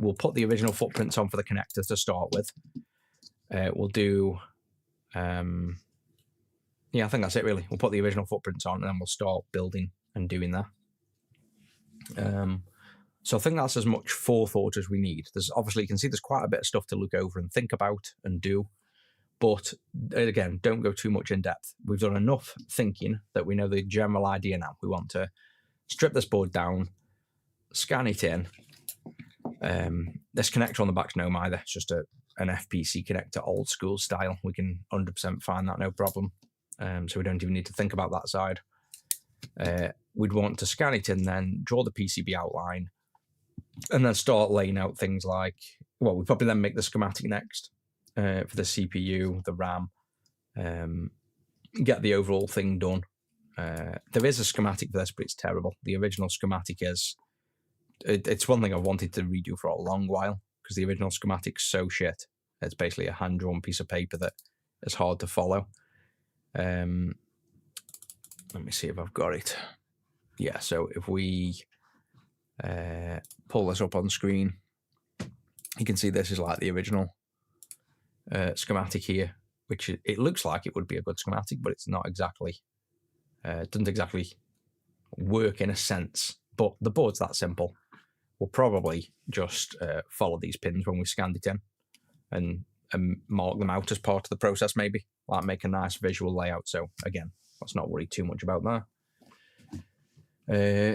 A: we'll put the original footprints on for the connector to start with. We'll do, yeah, I think that's it really. We'll put the original footprints on and then we'll start building and doing that. So I think that's as much forethought as we need. There's obviously, you can see there's quite a bit of stuff to look over and think about and do. But again, don't go too much in depth. We've done enough thinking that we know the general idea now. We want to strip this board down, scan it in. This connector on the back's no either. It's just an FPC connector, old school style. We can 100% find that, no problem. So we don't even need to think about that side. we'd want to scan it in, then draw the PCB outline, and then start laying out things like, well, we probably then make the schematic next for the CPU, the RAM, get the overall thing done. There is a schematic for this, but it's terrible. The original schematic is, it's one thing I've wanted to redo for a long while, because the original schematic's so shit. It's basically a hand-drawn piece of paper that is hard to follow. Let me see if I've got it. Yeah, so if we pull this up on screen, you can see this is like the original schematic here, which it looks like it would be a good schematic, but it's not exactly. It doesn't exactly work in a sense, but the board's that simple. We'll probably just follow these pins when we scanned it in and mark them out as part of the process, maybe, like make a nice visual layout. So again, let's not worry too much about that.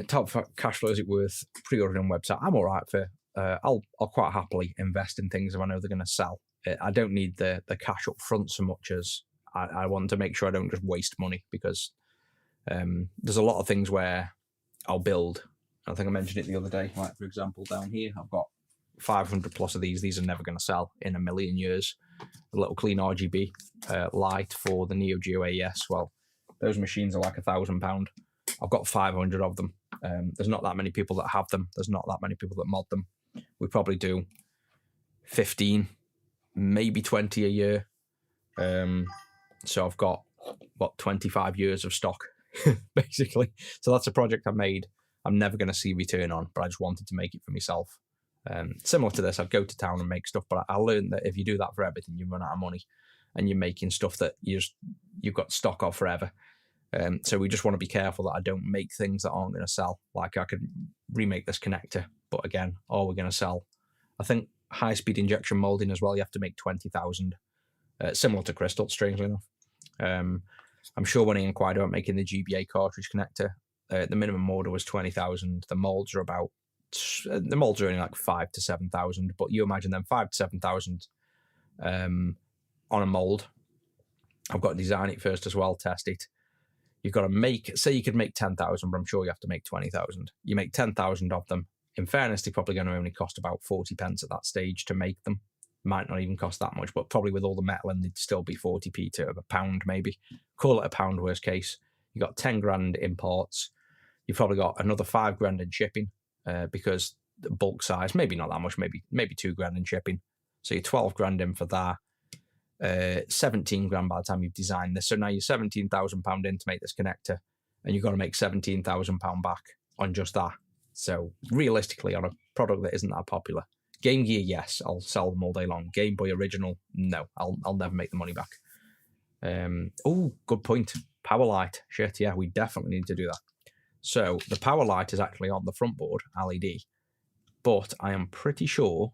A: Top cash flow, is it worth pre-ordering on website? I'm all right for, I'll quite happily invest in things if I know they're going to sell. I don't need the cash up front so much as I want to make sure I don't just waste money, because there's a lot of things where I'll build. I think I mentioned it the other day. Like, for example, down here, I've got 500 plus of these. These are never going to sell in a million years. A little clean RGB light for the Neo Geo AES. Well, those machines are like £1,000. I've got 500 of them. There's not that many people that have them. There's not that many people that mod them. We probably do 15, maybe 20 a year. So I've got, 25 years of stock, basically. So that's a project I made. I'm never going to see return on, but I just wanted to make it for myself. Similar to this, I'd go to town and make stuff, but I learned that if you do that for everything, you run out of money, and you're making stuff that you've got stock of forever. So we just want to be careful that I don't make things that aren't going to sell. Like, I could remake this connector, but again, are we going to sell? I think high-speed injection molding as well, you have to make 20,000, similar to Crystal, strangely enough. I'm sure when I inquired about making the GBA cartridge connector, the minimum order was 20,000. The molds are only like 5,000 to 7,000, but you imagine them 5,000 to 7,000 on a mold. I've got to design it first as well, test it. You've got to make, say you could make 10,000, but I'm sure you have to make 20,000. You make 10,000 of them. In fairness, they're probably going to only cost about 40 pence at that stage to make them. Might not even cost that much, but probably with all the metal in, they'd still be 40p to a pound, maybe. Call it a pound, worst case. You got 10 grand imports. You've probably got another 5 grand in shipping, because the bulk size, maybe not that much, maybe 2 grand in shipping. So you're 12 grand in for that. 17 grand by the time you've designed this. So now you're £17,000 in to make this connector, and you've got to make £17,000 back on just that. So realistically, on a product that isn't that popular, Game Gear, yes, I'll sell them all day long. Game Boy Original, no, I'll never make the money back. Oh, good point. Power light, shit, yeah, we definitely need to do that. So the power light is actually on the front board, LED, but I am pretty sure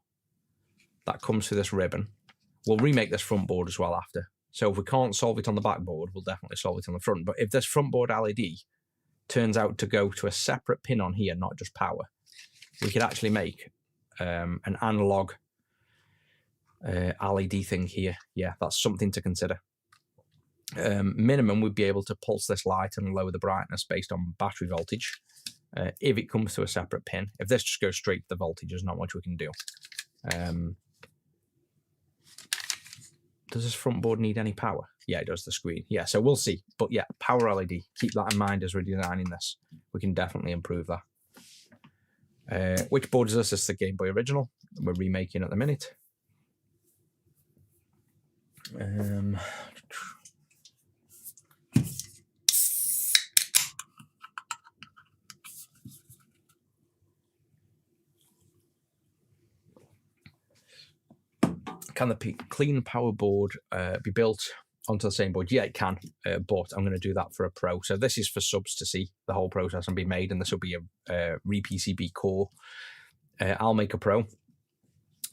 A: that comes through this ribbon. We'll remake this front board as well after. So if we can't solve it on the back board, we'll definitely solve it on the front. But if this front board LED turns out to go to a separate pin on here, not just power, we could actually make an analog LED thing here. Yeah, that's something to consider. Minimum, we'd be able to pulse this light and lower the brightness based on battery voltage. If it comes to a separate pin, if this just goes straight to the voltage, there's not much we can do. Does this front board need any power? Yeah, it does, the screen. Yeah, so we'll see. But yeah, power LED. Keep that in mind as we're designing this. We can definitely improve that. Which board is this? This is the Game Boy Original. We're remaking at the minute. Can the clean power board be built onto the same board? Yeah, it can, but I'm going to do that for a pro. So this is for subs to see the whole process and be made, and this will be a RePCB core. I'll make a pro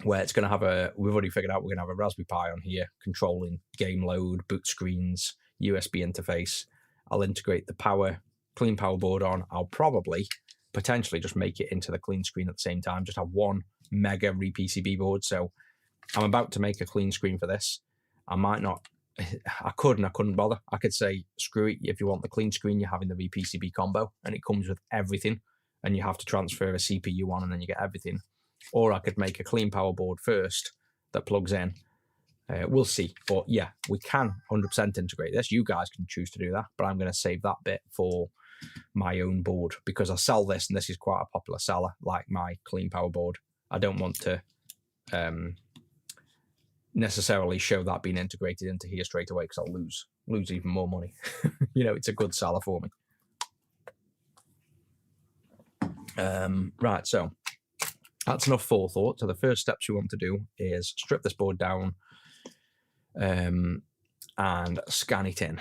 A: where it's going to have we've already figured out we're going to have a Raspberry Pi on here controlling game load, boot screens, USB interface. I'll integrate the clean power board on. I'll probably potentially just make it into the clean screen at the same time, just have one mega RePCB board. So I'm about to make a clean screen for this. I might not I couldn't bother. I could say, screw it, if you want the clean screen, you're having the RePCB combo, and it comes with everything, and you have to transfer a CPU on, and then you get everything. Or I could make a clean power board first that plugs in. We'll see. But yeah, we can 100% integrate this. You guys can choose to do that, but I'm going to save that bit for my own board, because I sell this, and this is quite a popular seller, like my clean power board. I don't want to necessarily show that being integrated into here straight away, because I'll lose even more money. You know, it's a good seller for me. Right, so that's enough forethought. So the first steps we want to do is strip this board down and scan it in.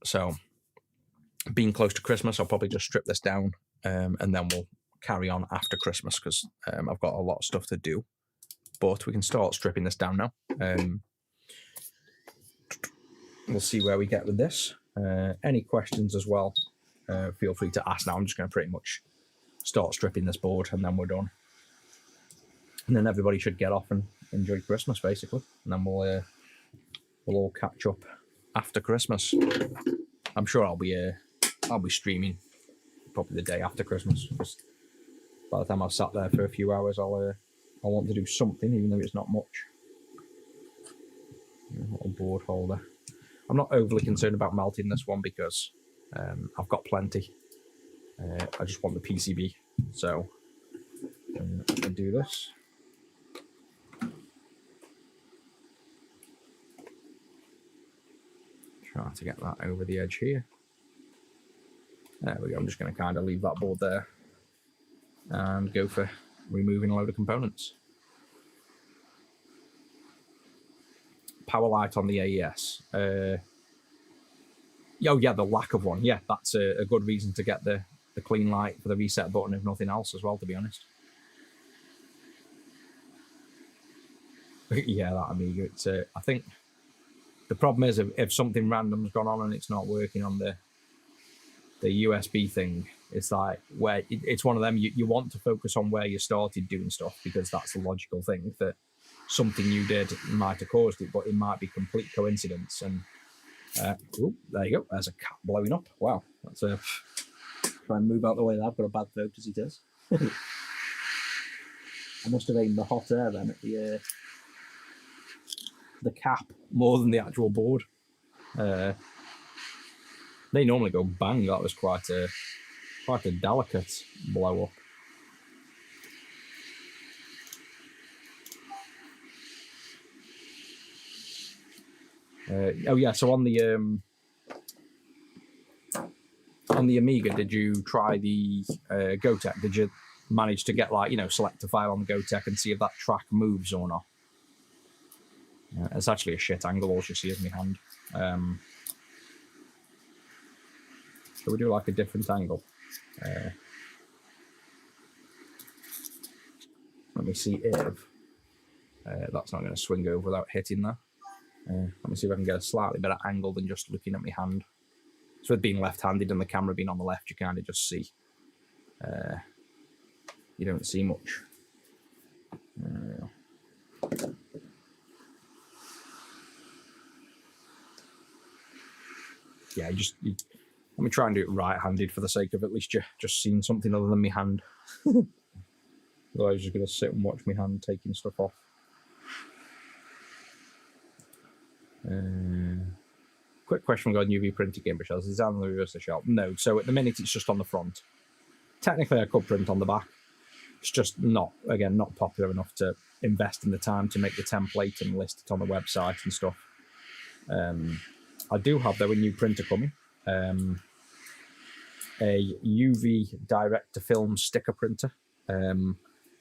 A: So being close to Christmas, I'll probably just strip this down and then we'll carry on after Christmas, because I've got a lot of stuff to do. But we can start stripping this down now. We'll see where we get with this. Any questions as well, feel free to ask now. I'm just going to pretty much start stripping this board and then we're done. And then everybody should get off and enjoy Christmas, basically. And then we'll all catch up after Christmas. I'm sure I'll be streaming probably the day after Christmas, because by the time I've sat there for a few hours, I'll want to do something, even though it's not much. Little board holder. I'm not overly concerned about melting this one, because I've got plenty. I just want the PCB, so I can do this. Try to get that over the edge here. There we go. I'm just going to kind of leave that board there and go for removing a load of components. Power light on the AES. Oh yeah, the lack of one. Yeah, that's a good reason to get the clean light for the reset button, if nothing else as well, to be honest. Yeah, that Amiga. It's I think the problem is if something random's gone on and it's not working on the USB thing, it's like where it's one of them, you want to focus on where you started doing stuff, because that's the logical thing, that something you did might have caused it, but it might be complete coincidence. And oh, there you go, there's a cat blowing up. Wow, that's a try and move out the way. I've got a bad throat as it is. I must have aimed the hot air then at the cap more than the actual board. They normally go bang. That was quite a delicate blow up. Oh yeah, so on the Amiga, did you try the GoTech? Did you manage to get, like, you know, select a file on the GoTech and see if that track moves or not? It's actually a shit angle, all you see is my hand. So we do like a different angle. Let me see if that's not going to swing over without hitting that. Let me see if I can get a slightly better angle than just looking at my hand. So with being left-handed and the camera being on the left, you kind of just see. You don't see much. Yeah, let me try and do it right-handed for the sake of at least just seeing something other than my hand. Otherwise, I'm just going to sit and watch my hand taking stuff off. Quick question regarding UV printing game shells. Is that on the reverse of the shell? No. So at the minute, it's just on the front. Technically, I could print on the back. It's just not popular enough to invest in the time to make the template and list it on the website and stuff. I do have, though, a new printer coming. A UV direct to film sticker printer.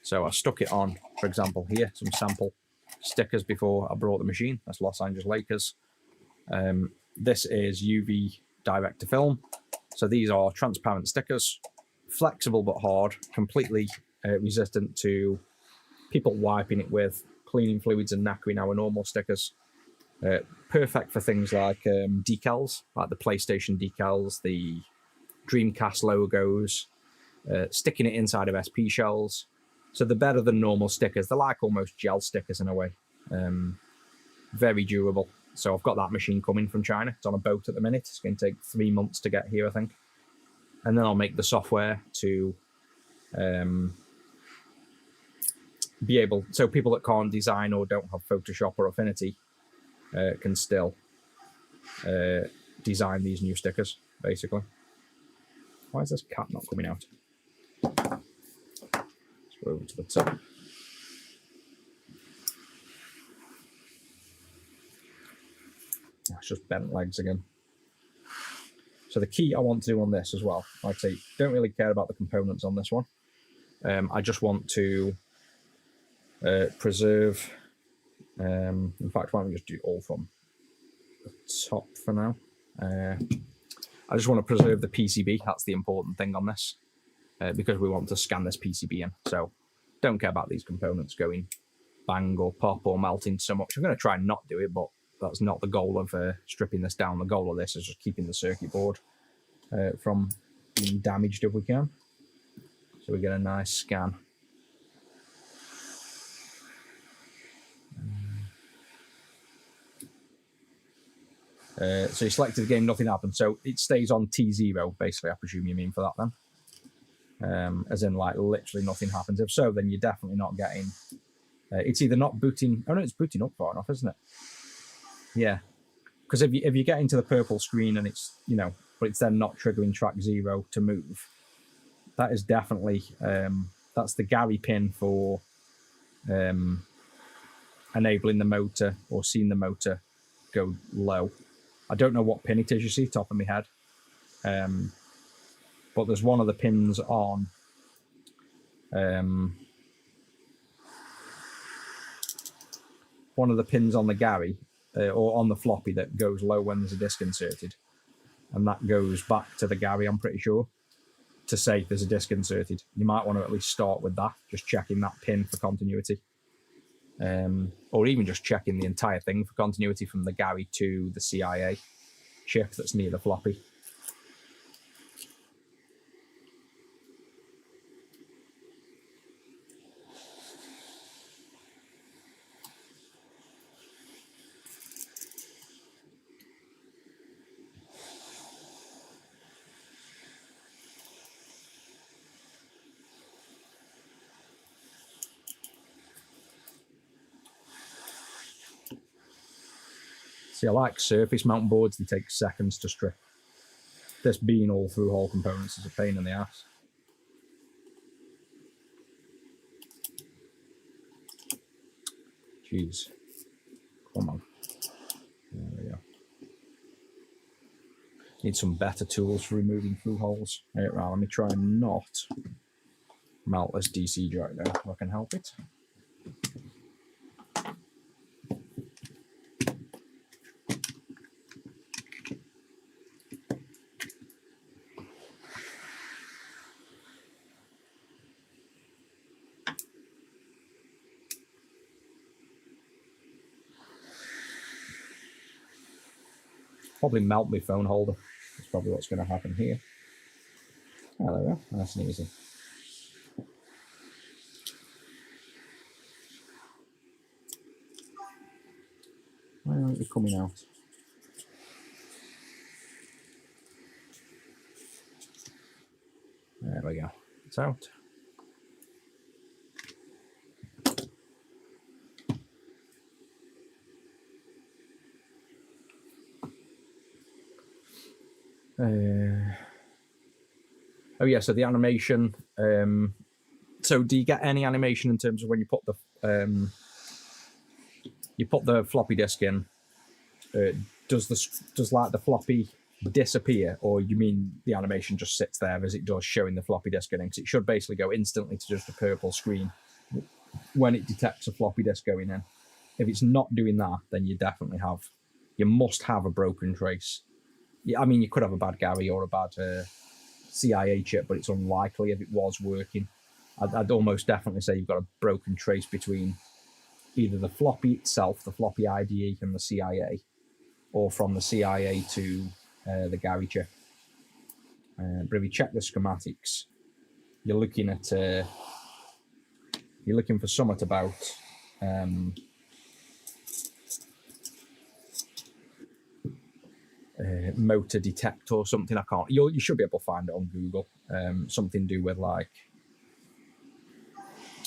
A: So I stuck it on, for example, here, some sample stickers before I brought the machine. That's Los Angeles Lakers. This is UV direct to film. So these are transparent stickers, flexible but hard, completely resistant to people wiping it with cleaning fluids and knackering our normal stickers. Perfect for things like decals, like the PlayStation decals, the Dreamcast logos, sticking it inside of SP shells. So they're better than normal stickers. They're like almost gel stickers in a way. Very durable. So I've got that machine coming from China. It's on a boat at the minute. It's going to take 3 months to get here, I think. And then I'll make the software to be able, so people that can't design or don't have Photoshop or Affinity can still design these new stickers, basically. Why is this cat not coming out? Let's go over to the top. It's just bent legs again. So the key I want to do on this as well, like I say, don't really care about the components on this one. I just want to preserve, in fact, why don't we just do all from the top for now. I just want to preserve the PCB, that's the important thing on this, because we want to scan this PCB in. So don't care about these components going bang or pop or melting so much. I'm going to try and not do it, but that's not the goal of stripping this down. The goal of this is just keeping the circuit board from being damaged if we can. So we get a nice scan. So you selected the game, nothing happened. So it stays on T0, basically, I presume you mean for that then. As in, like, literally nothing happens. If so, then you're definitely not getting... it's either not booting... Oh, no, it's booting up far enough, isn't it? Yeah. Because if you get into the purple screen and it's, you know, but it's then not triggering track 0 to move, that is definitely... that's the Gary pin for enabling the motor or seeing the motor go low. I don't know what pin it is, you see, top of my head. But there's one of the pins on the Gary or on the floppy that goes low when there's a disc inserted, and that goes back to the Gary, I'm pretty sure, to say there's a disc inserted. You might want to at least start with that, just checking that pin for continuity, or even just checking the entire thing for continuity from the Gary to the CIA chip that's near the floppy. See, I like surface mount boards, they take seconds to strip. This being all through hole components is a pain in the ass. Jeez. Come on. There we go. Need some better tools for removing through holes. Right, let me try and not melt this DC drive now if I can help it. Probably melt my phone holder. That's probably what's going to happen here. Oh, there we go. Nice and easy. Why aren't you coming out? There we go. It's out. Oh yeah, so the animation. So do you get any animation in terms of when you put the floppy disk in? Does like the floppy disappear, or you mean the animation just sits there as it does showing the floppy disk in? Because it should basically go instantly to just a purple screen when it detects a floppy disk going in. If it's not doing that, then you must have a broken trace. Yeah, I mean, you could have a bad Gary or a bad CIA chip, but it's unlikely if it was working. I'd almost definitely say you've got a broken trace between either the floppy itself, the floppy IDE and the CIA, or from the CIA to the Gary chip. But if you check the schematics, you're looking for somewhat about motor detect or something. I can't. You should be able to find it on Google. Something to do with like.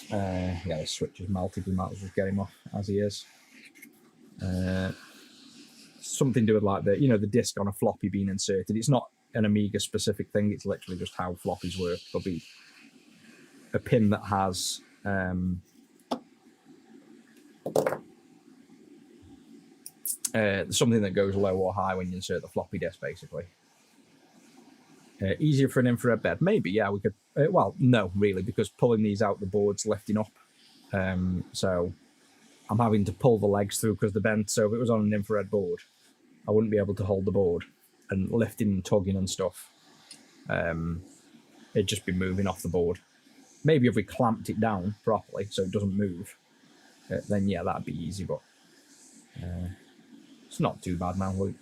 A: Yeah, the switch is melted. We might as well just get him off as he is. Something to do with like the disc on a floppy being inserted. It's not an Amiga specific thing. It's literally just how floppies work. There'll be a pin that has something that goes low or high when you insert the floppy disk, basically. Easier for an infrared bed? Maybe, yeah, we could. Well, no, really, because pulling these out, the board's lifting up. So I'm having to pull the legs through because they're bent. So if it was on an infrared board, I wouldn't be able to hold the board and lifting and tugging and stuff. It'd just be moving off the board. Maybe if we clamped it down properly so it doesn't move, then yeah, that'd be easy, but it's not too bad now. We're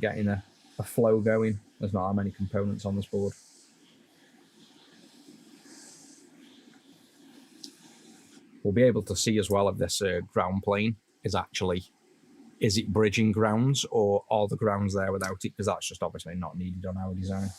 A: getting a flow going. There's not that many components on this board. We'll be able to see as well if this ground plane is it bridging grounds or are the grounds there without it, because that's just obviously not needed on our design.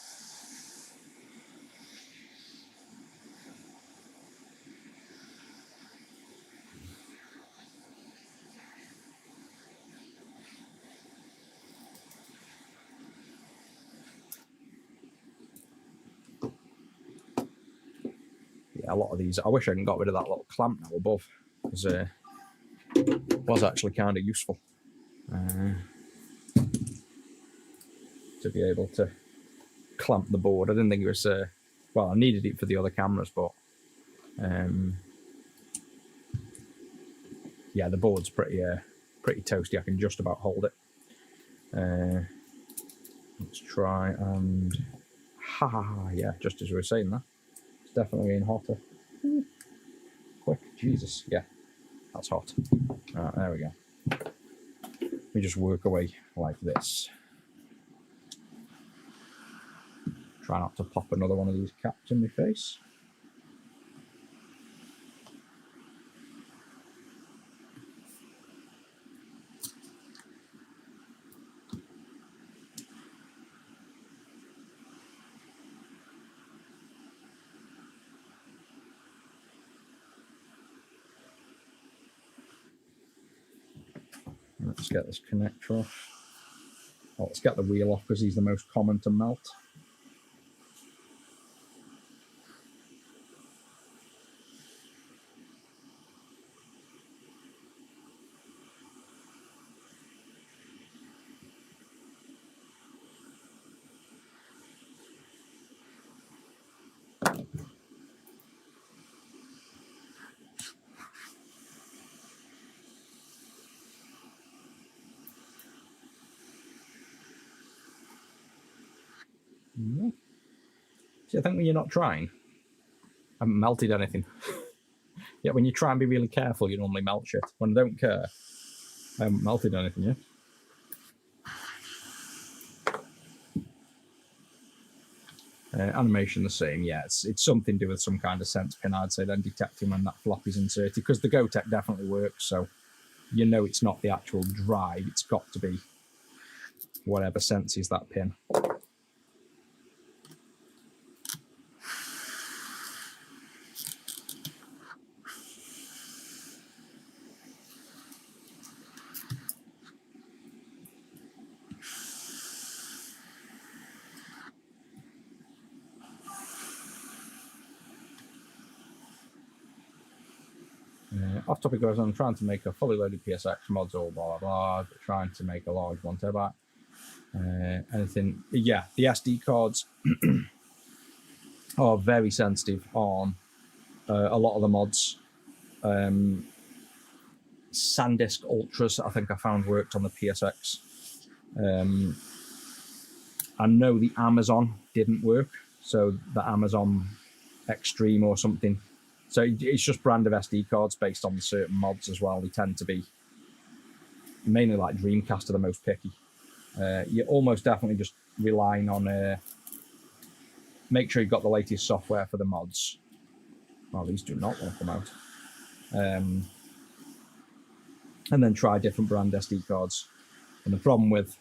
A: A lot of these, I wish I hadn't got rid of that little clamp now above, because it was actually kind of useful to be able to clamp the board. I didn't think it was, well, I needed it for the other cameras, but yeah, the board's pretty toasty. I can just about hold it. Let's try and, yeah, just as we were saying that. Definitely getting hotter. Quick, Jesus, yeah, that's hot. Right, there we go. We just work away like this. Try not to pop another one of these caps in my face. Let's get this connector off. Well, let's get the wheel off because he's the most common to melt. See, I think when you're not trying, I haven't melted anything. Yeah, when you try and be really careful, you normally melt shit. When I don't care, I haven't melted anything yet. Animation the same, yeah. It's something to do with some kind of sense pin, I'd say, then detecting when that flop is inserted, because the GoTech definitely works, so you know it's not the actual drive, it's got to be whatever senses that pin. Off topic goes on, trying to make a fully loaded PSX mods or blah blah blah, but trying to make a large 1 terabyte. Anything, yeah, the SD cards are very sensitive on a lot of the mods. SanDisk Ultras, I think I found worked on the PSX. I know the Amazon didn't work, so the Amazon Extreme or something. So it's just brand of SD cards based on certain mods as well. They tend to be mainly like Dreamcast are the most picky. You're almost definitely just relying on make sure you've got the latest software for the mods. Well, these do not want to come out. And then try different brand SD cards. And the problem with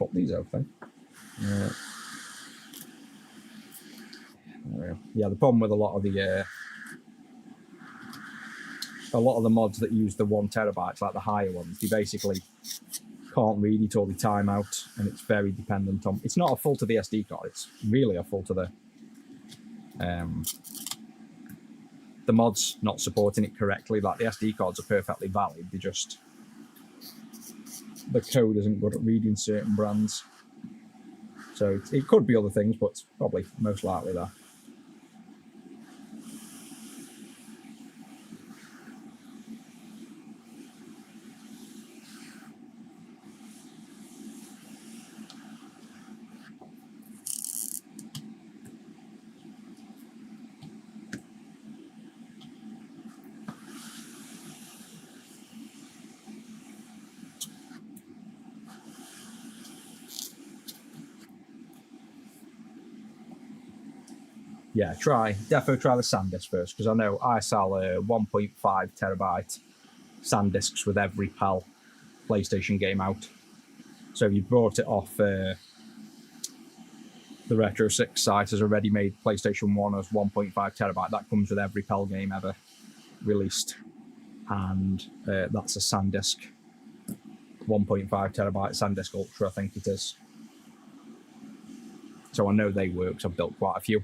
A: put these out then. Yeah, the problem with a lot of the mods that use the 1 terabytes, like the higher ones, they basically can't read it or they time out, and it's very dependent on. It's not a fault of the SD card. It's really a fault of the mods not supporting it correctly. Like the SD cards are perfectly valid. They just the code isn't good at reading certain brands. So it could be other things, but it's probably most likely that. Yeah, definitely try the SanDisk first, because I know I sell 1.5 terabyte SanDisks with every PAL PlayStation game out. So if you brought it off the Retro 6 site as a ready-made PlayStation 1 as 1.5 terabyte, that comes with every PAL game ever released. And that's a SanDisk, 1.5 terabyte SanDisk Ultra, I think it is. So I know they work, because I've built quite a few.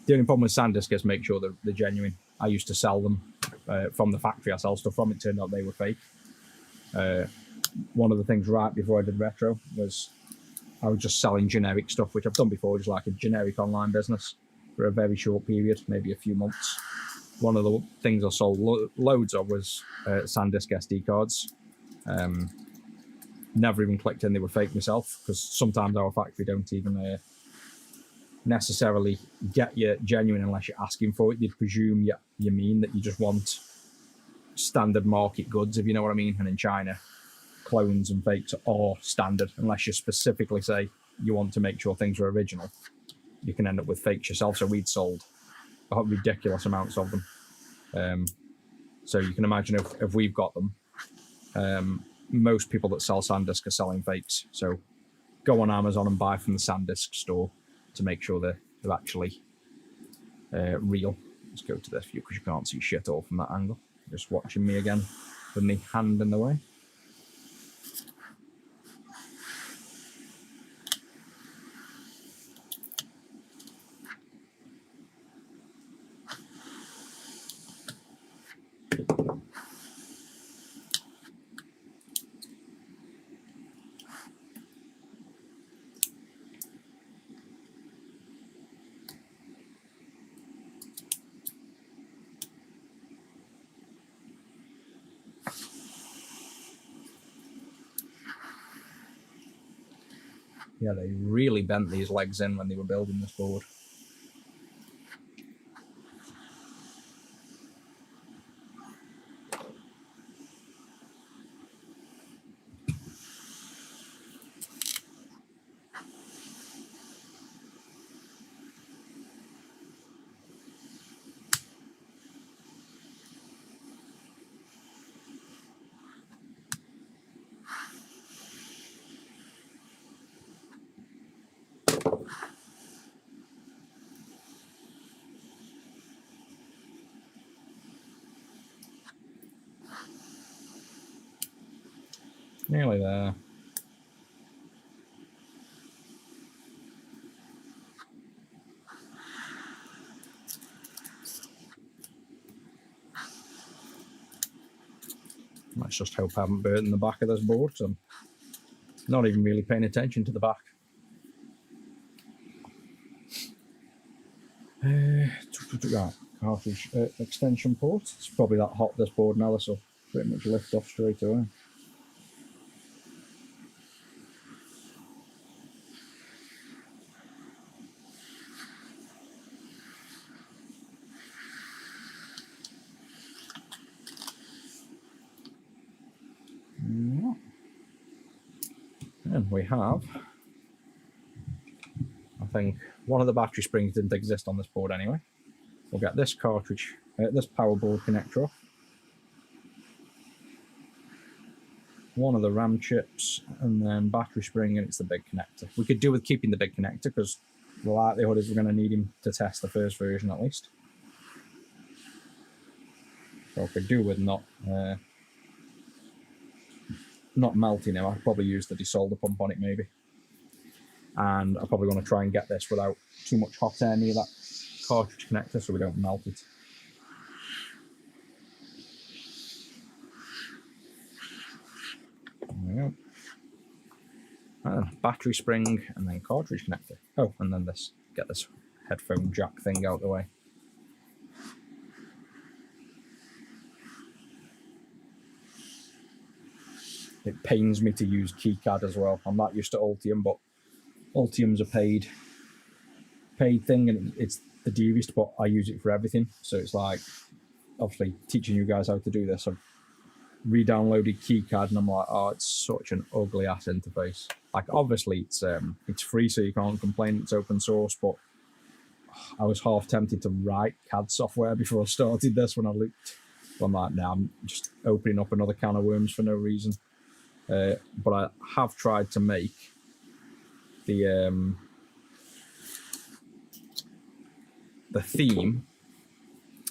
A: The only problem with SanDisk is make sure they're genuine. I used to sell them from the factory. I sell stuff from it. Turned out they were fake. One of the things right before I did Retro was I was just selling generic stuff, which I've done before, just like a generic online business for a very short period, maybe a few months. One of the things I sold loads of was SanDisk SD cards. Never even clicked in they were fake myself, because sometimes our factory don't even necessarily get you genuine unless you're asking for it. They'd presume you mean that you just want standard market goods, if you know what I mean. And in China, clones and fakes are standard unless you specifically say you want to make sure things are original. You can end up with fakes yourself. So we'd sold ridiculous amounts of them. So you can imagine if we've got them, most people that sell SanDisk are selling fakes. So go on Amazon and buy from the SanDisk store to make sure they're actually real. Let's go to this view, because you can't see shit all from that angle. Just watching me again with my hand in the way. Yeah, they really bent these legs in when they were building this board. Nearly there. Let's just hope I haven't burnt the back of this board, so I'm not even really paying attention to the back. Right, cartridge extension port. It's probably that hot, this board now, this will pretty much lift off straight away. And we have, I think, one of the battery springs didn't exist on this board anyway. We'll get this cartridge, this power board connector off. one of the RAM chips, and then battery spring, and it's the big connector. We could do with keeping the big connector because the likelihood is we're going to need him to test the first version at least. So I could do with not melting him. I'd probably use the desolder pump on it maybe. And I probably want to try and get this without too much hot air near that cartridge connector so we don't melt it. There we go. Battery spring and then cartridge connector. Oh, and then this, get this headphone jack thing out the way. It pains me to use KeyCAD as well. I'm not used to Altium, but Altium's a paid thing, and it's the dearest, but I use it for everything. So it's like, obviously, teaching you guys how to do this. I've re-downloaded KeyCAD, and I'm like, oh, it's such an ugly ass interface. Like, obviously, it's free, so you can't complain. It's open source, but I was half tempted to write CAD software before I started this when I looked. But I'm like, nah, I'm just opening up another can of worms for no reason. But I have tried to make the theme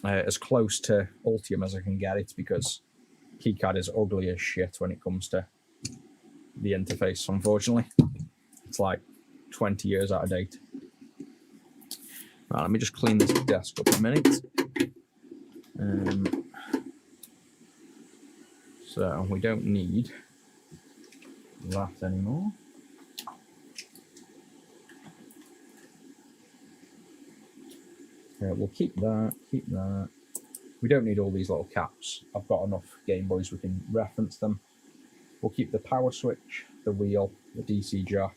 A: as close to Altium as I can get it, because KeyCAD is ugly as shit when it comes to the interface, unfortunately. It's like 20 years out of date. Right, let me just clean this desk up a minute. So we don't need that anymore. We'll keep that, We don't need all these little caps. I've got enough Game Boys, we can reference them. We'll keep the power switch, the wheel, the DC jack,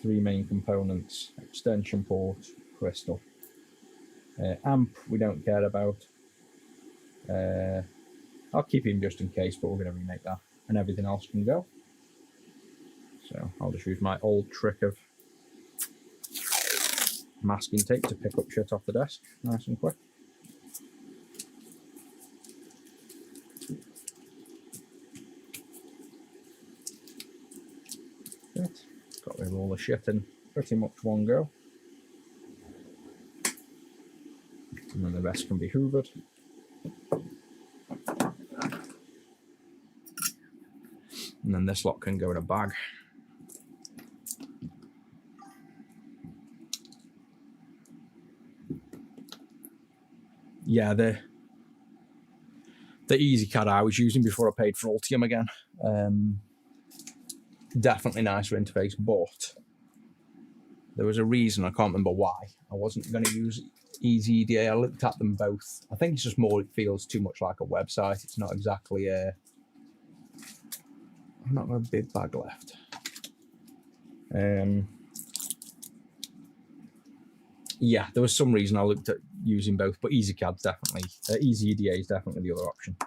A: 3 main components, extension port, crystal. Amp, we don't care about. I'll keep him just in case, but we're going to remake that, and everything else can go. So I'll just use my old trick of masking tape to pick up shit off the desk, nice and quick. Good. Got rid of all the shit in pretty much one go. And then the rest can be hoovered. And then this lot can go in a bag. Yeah, the EasyCAD I was using before I paid for Altium again. Definitely nicer interface, but there was a reason, I can't remember why, I wasn't going to use EasyEDA. I looked at them both. I think it's just more, it feels too much like a website. It's not exactly a... I've not got a big bag left. Yeah, there was some reason I looked at using both, but EasyCAD's definitely, EasyEDA is definitely the other option.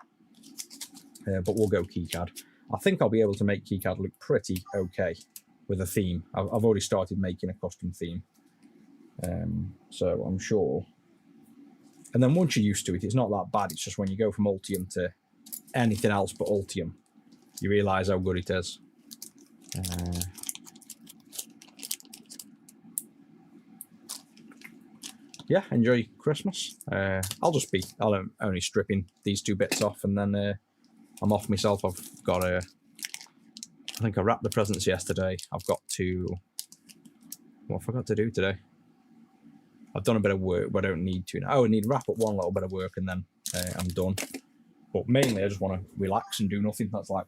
A: But we'll go KeyCAD. I think I'll be able to make KeyCAD look pretty okay with a theme. I've already started making a custom theme. So I'm sure. And then once you're used to it, it's not that bad. It's just when you go from Altium to anything else but Altium, you realise how good it is. Yeah, enjoy Christmas. I'll only stripping these 2 bits off, and then I'm off myself. I've got I think I wrapped the presents yesterday. I've got to, what I forgot to do today. I've done a bit of work, but I don't need to now. Oh, I need to wrap up one little bit of work, and then I'm done. But mainly I just want to relax and do nothing. That's like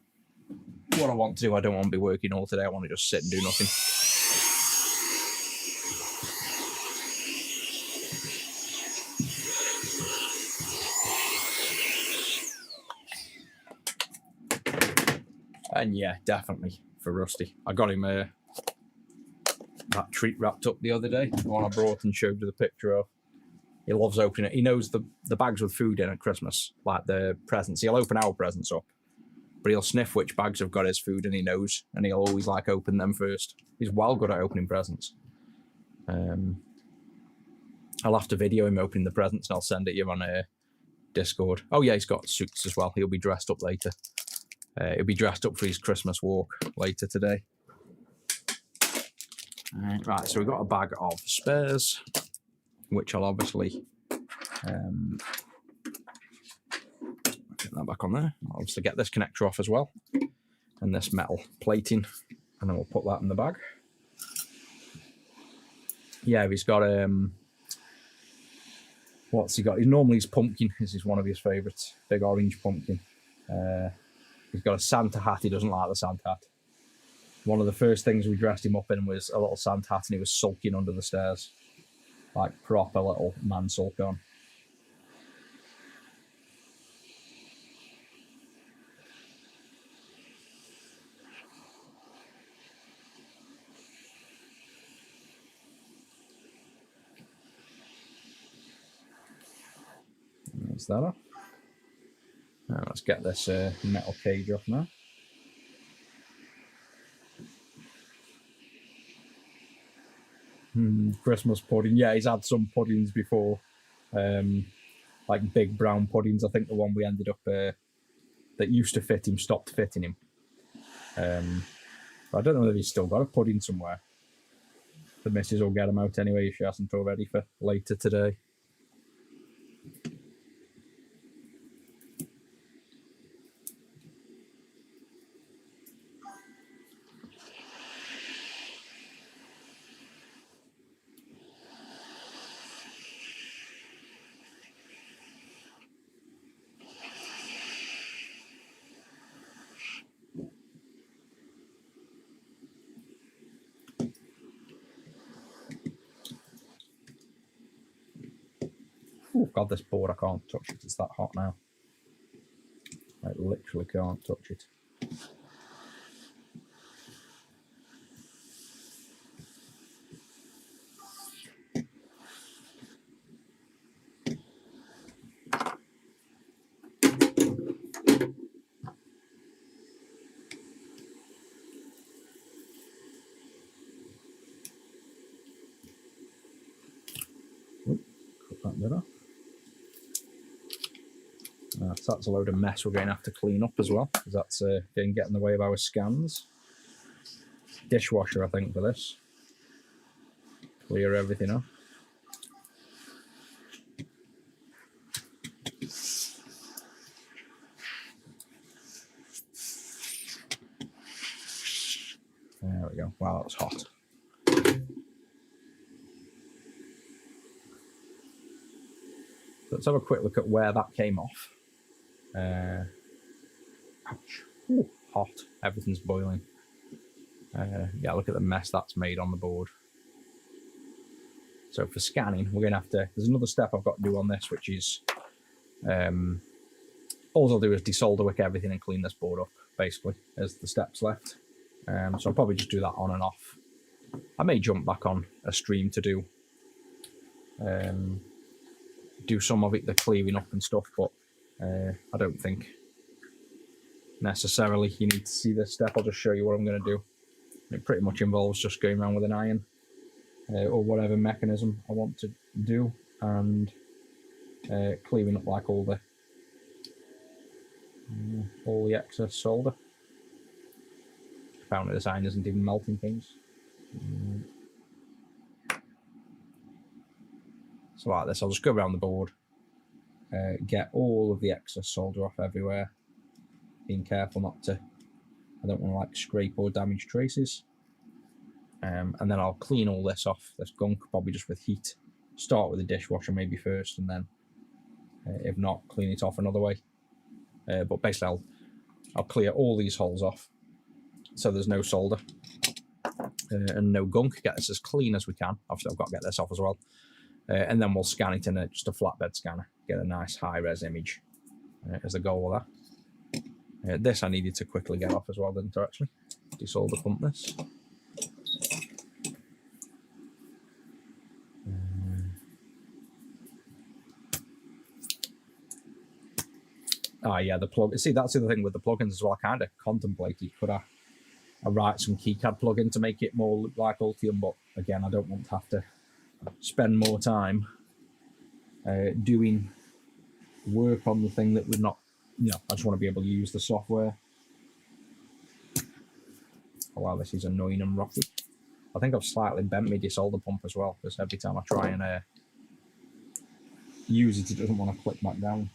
A: what I want to do. I don't want to be working all today. I want to just sit and do nothing. And yeah, definitely for Rusty. I got him that treat wrapped up the other day, the one I brought and showed you the picture of. He loves opening it. He knows the bags with food in at Christmas, like the presents. He'll open our presents up, but he'll sniff which bags have got his food, and he knows, and he'll always like open them first. He's well good at opening presents. I'll have to video him opening the presents, and I'll send it you on Discord. Oh yeah, he's got suits as well. He'll be dressed up later. He'll be dressed up for his Christmas walk later today. Right, so we've got a bag of spares, which I'll obviously put that back on there. I'll obviously get this connector off as well, and this metal plating, and then we'll put that in the bag. Yeah, he's got what's he got? Normally his pumpkin is one of his favourites, big orange pumpkin. He's got a Santa hat. He doesn't like the Santa hat. One of the first things we dressed him up in was a little Santa hat, and he was sulking under the stairs, like proper little man sulk on. That's that off. Now let's get this metal cage off now. Christmas pudding. Yeah, he's had some puddings before, like big brown puddings. I think the one we ended up that used to fit him stopped fitting him. But I don't know if he's still got a pudding somewhere. The missus will get him out anyway if she hasn't already for later today. Oh God, this board, I can't touch it. It's that hot now. I literally can't touch it. Cut that bit off. So that's a load of mess we're going to have to clean up as well, because that's going to get in the way of our scans. Dishwasher, I think, for this. Clear everything off. There we go. Wow, that was hot. Let's have a quick look at where that came off. Ouch. Ooh, hot. Everything's boiling. Yeah, look at the mess that's made on the board. So for scanning, we're going to have to... There's another step I've got to do on this, which is... all I'll do is desolder wick everything and clean this board up, basically, as the steps left. So I'll probably just do that on and off. I may jump back on a stream to do some of it, the clearing up and stuff, but I don't think necessarily you need to see this step. I'll just show you what I'm going to do. It pretty much involves just going around with an iron or whatever mechanism I want to do, and clearing up like all the excess solder. Apparently this iron isn't even melting things. So like this, I'll just go around the board, get all of the excess solder off everywhere, being careful not to, I don't want to like scrape or damage traces. And then I'll clean all this off, this gunk, probably just with heat. Start with the dishwasher maybe first, and then if not, clean it off another way. But basically I'll clear all these holes off so there's no solder and no gunk. Get this as clean as we can. Obviously I've got to get this off as well. And then we'll scan it in just a flatbed scanner, get a nice high-res image as the goal of that. This I needed to quickly get off as well, didn't I, actually? Desolder pump this. Yeah, the plug. See, that's the other thing with the plugins as well. I kind of contemplated, could I write some KiCad plugin to make it more look like Ultium, but again, I don't want to have to spend more time doing work on the thing that would not, I just want to be able to use the software Oh, wow, this is annoying and rocky. I think I've slightly bent my desolder pump as well, because every time I try and use it, it doesn't want to click back down.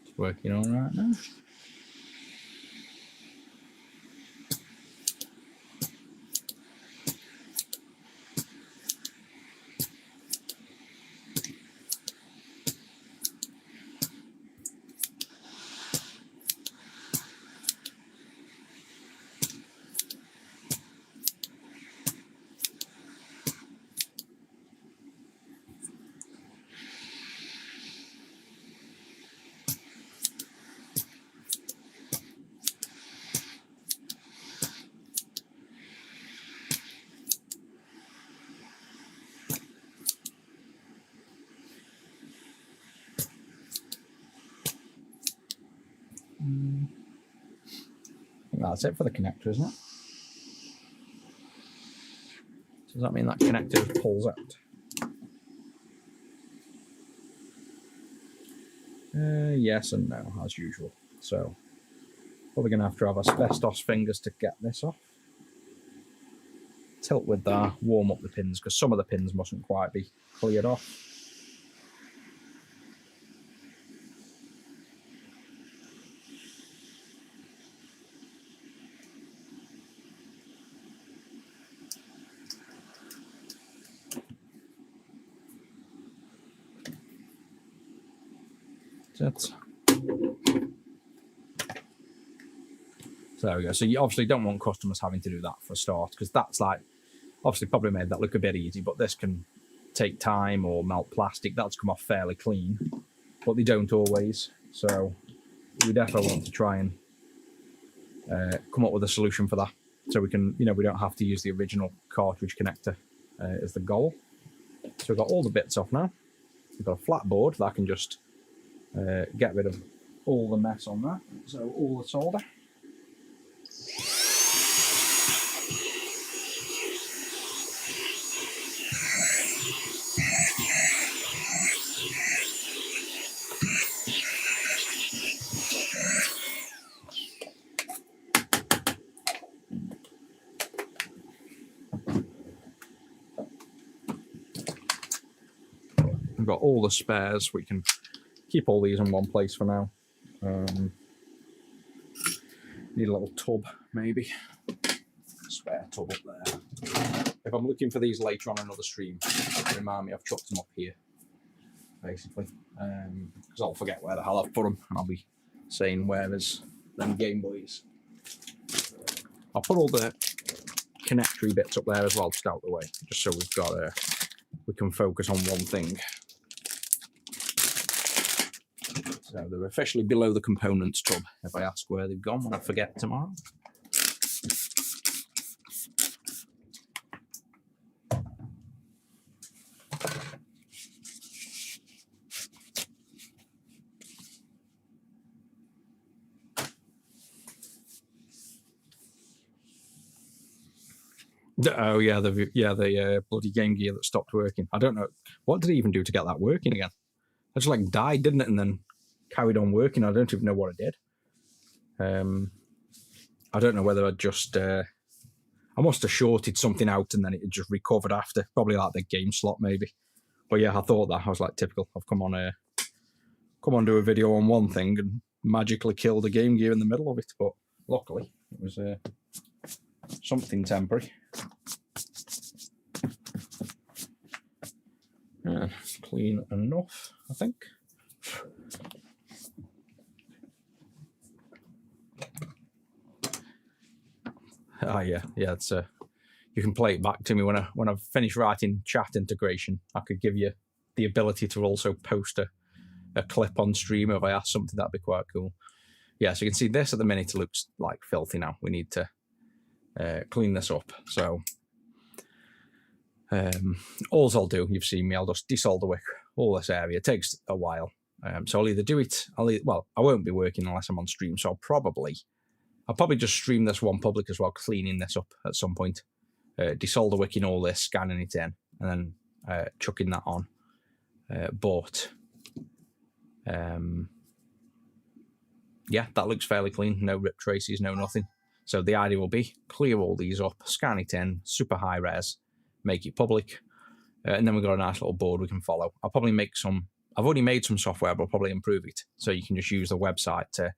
A: It's working all right now. I think that's it for the connector, isn't it? Does that mean that connector pulls out? Yes and no, as usual. So, probably going to have asbestos fingers to get this off. Tilt with that, warm up the pins, because some of the pins mustn't quite be cleared off. So there we go. So you obviously don't want customers having to do that for a start, because that's like, obviously probably made that look a bit easy, but this can take time or melt plastic. That's come off fairly clean, but they don't always. So we definitely want to try and come up with a solution for that, so we can, we don't have to use the original cartridge connector as the goal. So we've got all the bits off now. We've got a flat board that I can just get rid of all the mess on that. So all the solder. We've got all the spares. We can keep all these in one place for now. Need a little tub, maybe. Spare tub up there. If I'm looking for these later on another stream, remind me I've chucked them up here, basically. Because I'll forget where the hell I've put them, and I'll be saying where there's them Game Boys. I'll put all the connectory bits up there as well, just out the way, just so we've got we can focus on one thing. So they're officially below the components tub, if I ask where they've gone when I forget tomorrow. Oh yeah, the bloody Game Gear that stopped working. I don't know, what did it even do to get that working again? It just like died, didn't it, and then carried on working. I don't even know what it did. I don't know whether I just I must have shorted something out and then it just recovered after, probably like the game slot maybe. But yeah, I thought that. I was like, typical. I've come on do a video on one thing and magically killed a Game Gear in the middle of it. But luckily it was something temporary. Clean enough, I think. Yeah, it's you can play it back to me when I've finished writing chat integration. I could give you the ability to also post a clip on stream if I ask something. That'd be quite cool. Yeah, so you can see this at the minute looks like filthy now. We need to clean this up. So all I'll do, you've seen me, I'll just desolder wick all this area. It takes a while. So I'll either do it, well, I won't be working unless I'm on stream, so I'll probably just stream this one public as well, cleaning this up at some point. Desolder wicking all this, scanning it in, and then chucking that on. Yeah, that looks fairly clean. No rip traces, no nothing. So the idea will be clear all these up, scan it in, super high res, make it public, and then we've got a nice little board we can follow. I'll probably make some, I've already made some software, but I'll probably improve it. So you can just use the website to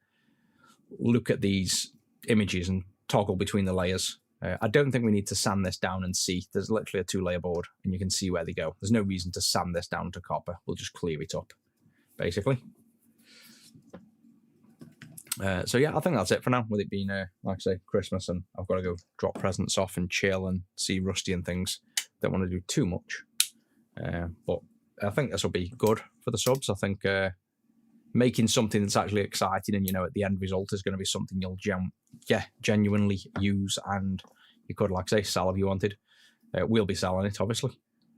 A: look at these images and toggle between the layers. I don't think we need to sand this down and see. There's literally a 2-layer board and you can see where they go. There's no reason to sand this down to copper. We'll just clear it up, basically. So yeah, I think that's it for now, with it being, like I say, Christmas, and I've got to go drop presents off and chill and see Rusty and things. Don't want to do too much. But I think this will be good for the subs. I think making something that's actually exciting and, you know, at the end result is going to be something you'll genuinely use, and you could, like I say, sell if you wanted. We'll be selling it, obviously.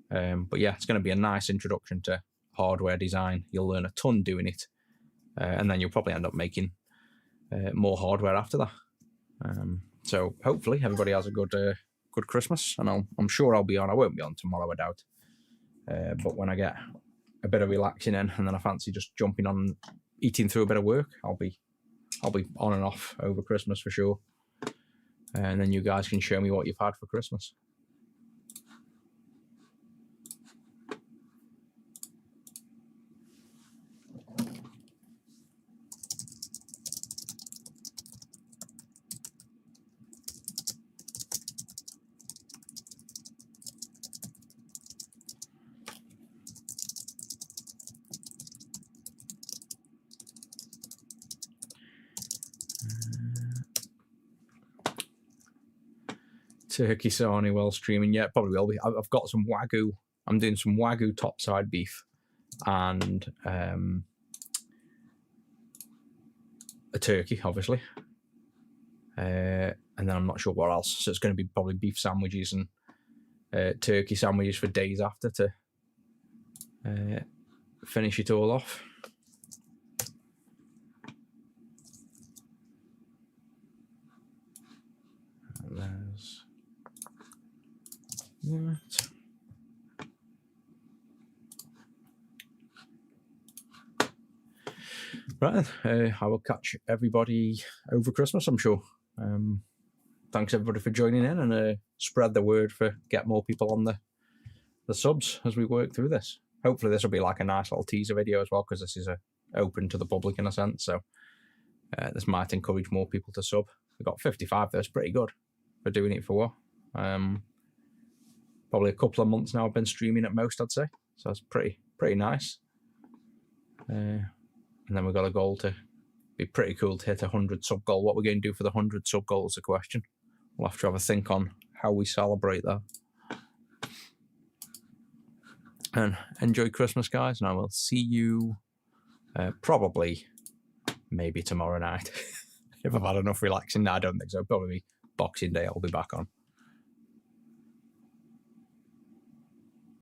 A: But yeah, it's going to be a nice introduction to hardware design. You'll learn a ton doing it. And then you'll probably end up making more hardware after that. So hopefully everybody has a good Christmas, and I'm sure I'll be on. I won't be on tomorrow, I doubt. But when I get a bit of relaxing in, and then I fancy just jumping on, eating through a bit of work, I'll be on and off over Christmas for sure. And then you guys can show me what you've had for Christmas. Turkey sarnie while streaming. Yeah, probably will be. I've got some Wagyu. I'm doing some Wagyu topside beef and a turkey, obviously. And then I'm not sure what else. So it's going to be probably beef sandwiches and turkey sandwiches for days after to finish it all off. And there's that. Right, I will catch everybody over Christmas, I'm sure. Thanks everybody for joining in, and spread the word for get more people on the subs as we work through this. Hopefully this will be like a nice little teaser video as well, because this is open to the public in a sense, so this might encourage more people to sub. We've got 55, that's pretty good for doing it for what? Probably a couple of months now I've been streaming at most, I'd say. So that's pretty nice. And then we've got a goal to be pretty cool to hit 100 sub goal. What we're going to do for the 100 sub goal is the question. We'll have to have a think on how we celebrate that. And enjoy Christmas, guys, and I will see you probably maybe tomorrow night. If I've had enough relaxing. No, I don't think so. Probably Boxing Day I'll be back on.